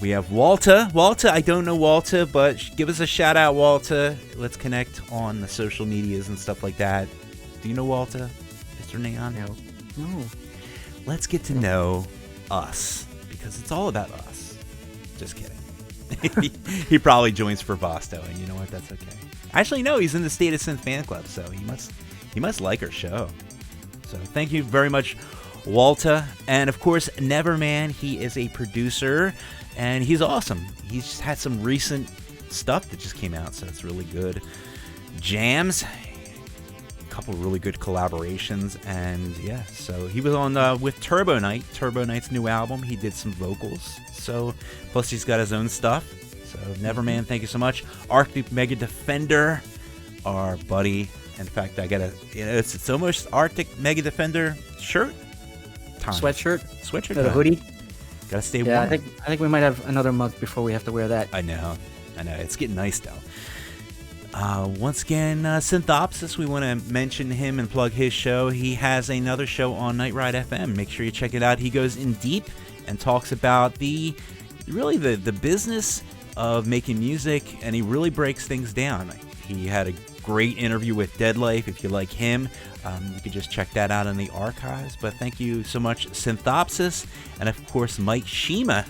We have Walter. I don't know Walter, but give us a shout out, Walter. Let's connect on the social medias and stuff like that. Do you know Walter? Mr. Neon? No. Let's get to know us because it's all about us. Just kidding. He probably joins for Vosto, and you know what? That's okay. Actually, no, he's in the State of Synth fan club, so he must like our show. So thank you very much, Walter. And of course, Neverman. He is a producer, and he's awesome. He's just had some recent stuff that just came out, so it's really good. Jams, a couple really good collaborations, and yeah. So he was on with Turbo Knight's new album. He did some vocals. So plus he's got his own stuff. So Neverman, thank you so much. Arctic Mega Defender, our buddy. In fact, I got it's almost Arctic Mega Defender shirt time. Sweatshirt Or a hoodie. Gotta stay warm. Yeah, I think we might have another month before we have to wear that. I know. It's getting nice though. Once again, Synthopsis, we want to mention him and plug his show. He has another show on Night Ride FM. Make sure you check it out. He goes in deep and talks about the business of making music, and he really breaks things down. He had a great interview with Deadlife. If you like him, you can just check that out in the archives. But thank you so much, Synthopsis, and of course Mike Shima,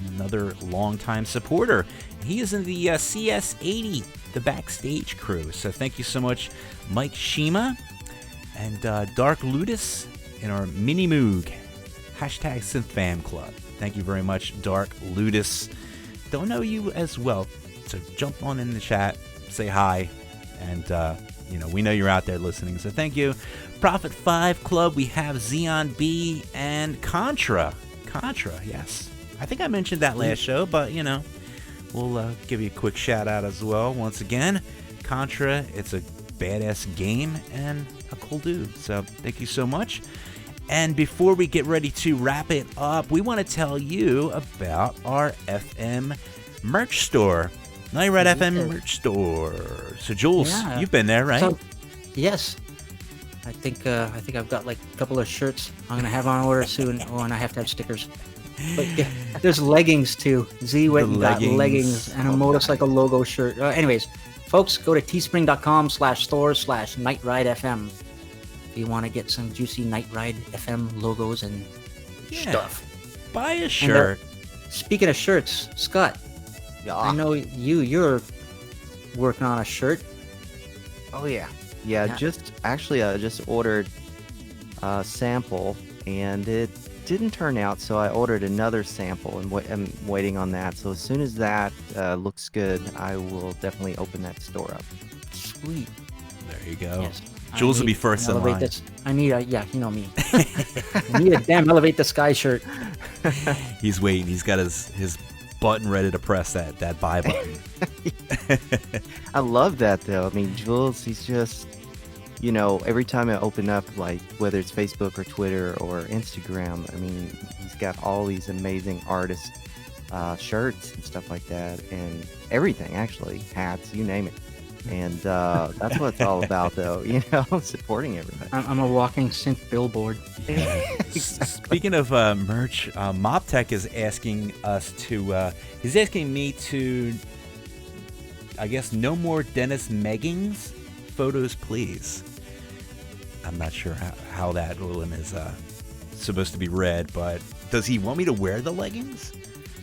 another longtime supporter. He is in the CS80, the backstage crew. So thank you so much, Mike Shima, and Dark Ludus in our mini moog. Hashtag SynthFam Club. Thank you very much, Dark Ludus. Don't know you as well, so jump on in the chat, say hi, and we know you're out there listening. So thank you, Prophet 5 Club. We have Xeon B and Contra, yes. I think I mentioned that last show, but we'll give you a quick shout out as well. Once again, Contra, it's a badass game and a cool dude. So thank you so much. And before we get ready to wrap it up, we want to tell you about our FM merch store, Night Ride FM merch store. So Jules, you've been there, right? So, yes. I think I've got like a couple of shirts I'm gonna have on order soon. Oh, and I have to have stickers. But yeah, there's leggings too. Z went and got leggings and a motorcycle logo shirt. Anyways, folks, go to teespring.com/store/NightRideFM if you want to get some juicy Night Ride FM logos and stuff. Buy a shirt. And, speaking of shirts, Scott, I know you're working on a shirt. Oh yeah. Just ordered a sample and it didn't turn out, so I ordered another sample and I'm waiting on that. So as soon as that looks good, I will definitely open that store up. Sweet. There you go. Yes. Jules will be first in line. I need a, you know me. I need a damn Elevate the Sky shirt. He's waiting. He's got his button ready to press that buy button. I love that though. I mean, Jules, he's just, every time I open up, like whether it's Facebook or Twitter or Instagram, I mean, he's got all these amazing artist shirts and stuff like that, and everything actually, hats, you name it. And that's what it's all about, though. Supporting everybody. I'm a walking synth billboard. Exactly. Speaking of merch, MobTech is asking us to. He's asking me to I guess no more Dennis Meggings. Photos, please. I'm not sure how that one is supposed to be read, but does he want me to wear the leggings?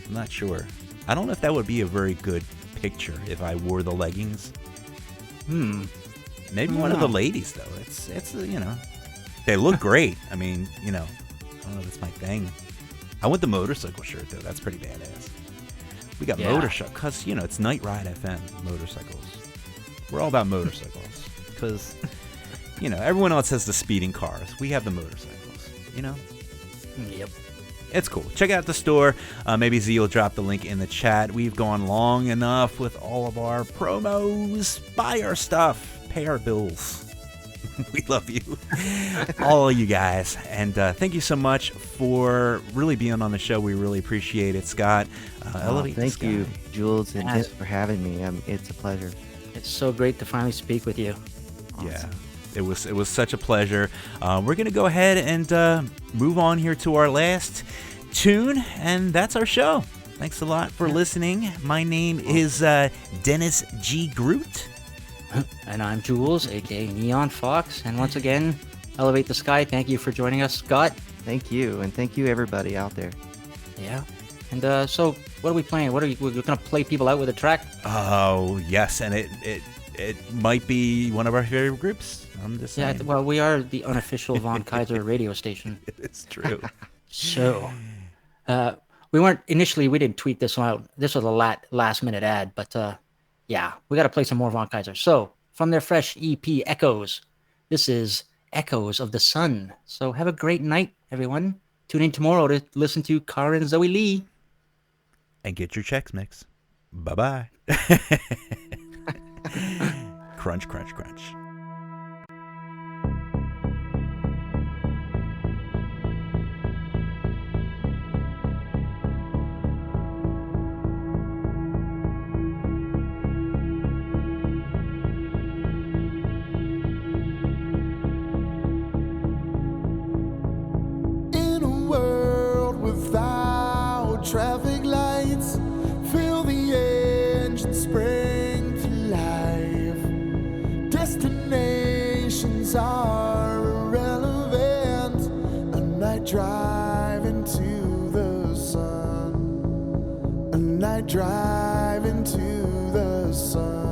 I'm not sure. I don't know if that would be a very good picture if I wore the leggings. Maybe one of the ladies, though. It's you know, they look great. I mean, you know, I don't know if it's my thing. I want the motorcycle shirt, though. That's pretty badass. We got motorcycle, because, you know, it's Night Ride FM, motorcycles. We're all about motorcycles, because, you know, everyone else has the speeding cars. We have the motorcycles, you know? Yep. It's cool. Check out the store. Maybe Z will drop the link in the chat. We've gone long enough with all of our promos. Buy our stuff. Pay our bills. We love you. All of you guys. And thank you so much for really being on the show. We really appreciate it, Scott. Thank you, Jules, and thanks for having me. It's a pleasure. It's so great to finally speak with you. Awesome. Yeah. It was such a pleasure. We're going to go ahead and move on here to our last tune, and that's our show. Thanks a lot for listening. My name is Dennis G. Groot. And I'm Jules, aka Neon Fox. And once again, Elevate the Sky. Thank you for joining us, Scott. Thank you, and thank you everybody out there. Yeah. And so, what are we playing? We're going to play people out with a track? Oh, yes, and it might be one of our favorite groups. I'm just saying. Yeah, well, we are the unofficial Von Kaiser radio station. It's true. So, we didn't tweet this one out. This was a last minute ad, but yeah, we got to play some more Von Kaiser. So, from their fresh EP, Echoes, this is Echoes of the Sun. So, have a great night, everyone. Tune in tomorrow to listen to Cara and Zoe Lee. And get your Chex Mix. Bye-bye. Crunch, crunch, crunch. Traffic lights, feel the engine spring to life. Destinations are irrelevant. A night drive into the sun. A night drive into the sun.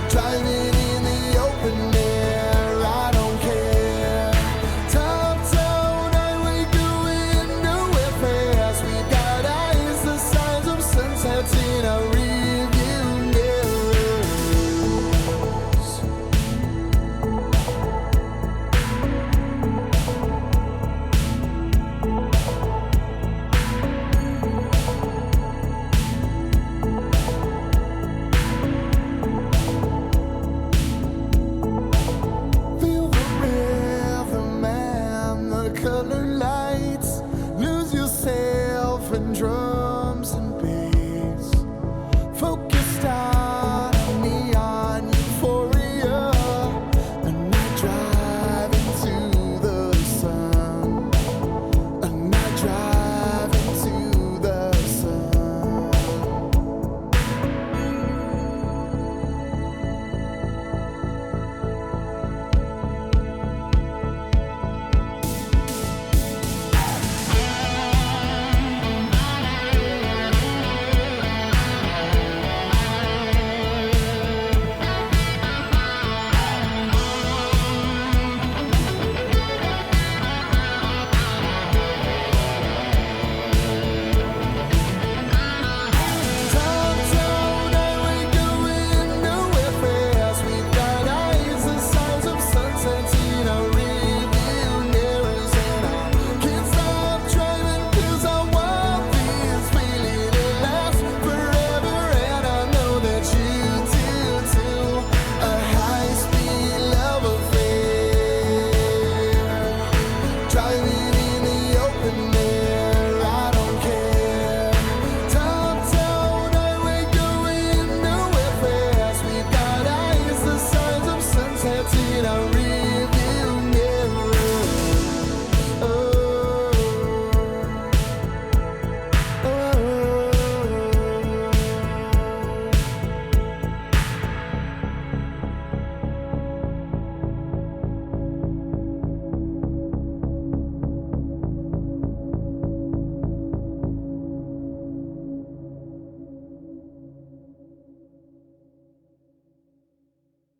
Driving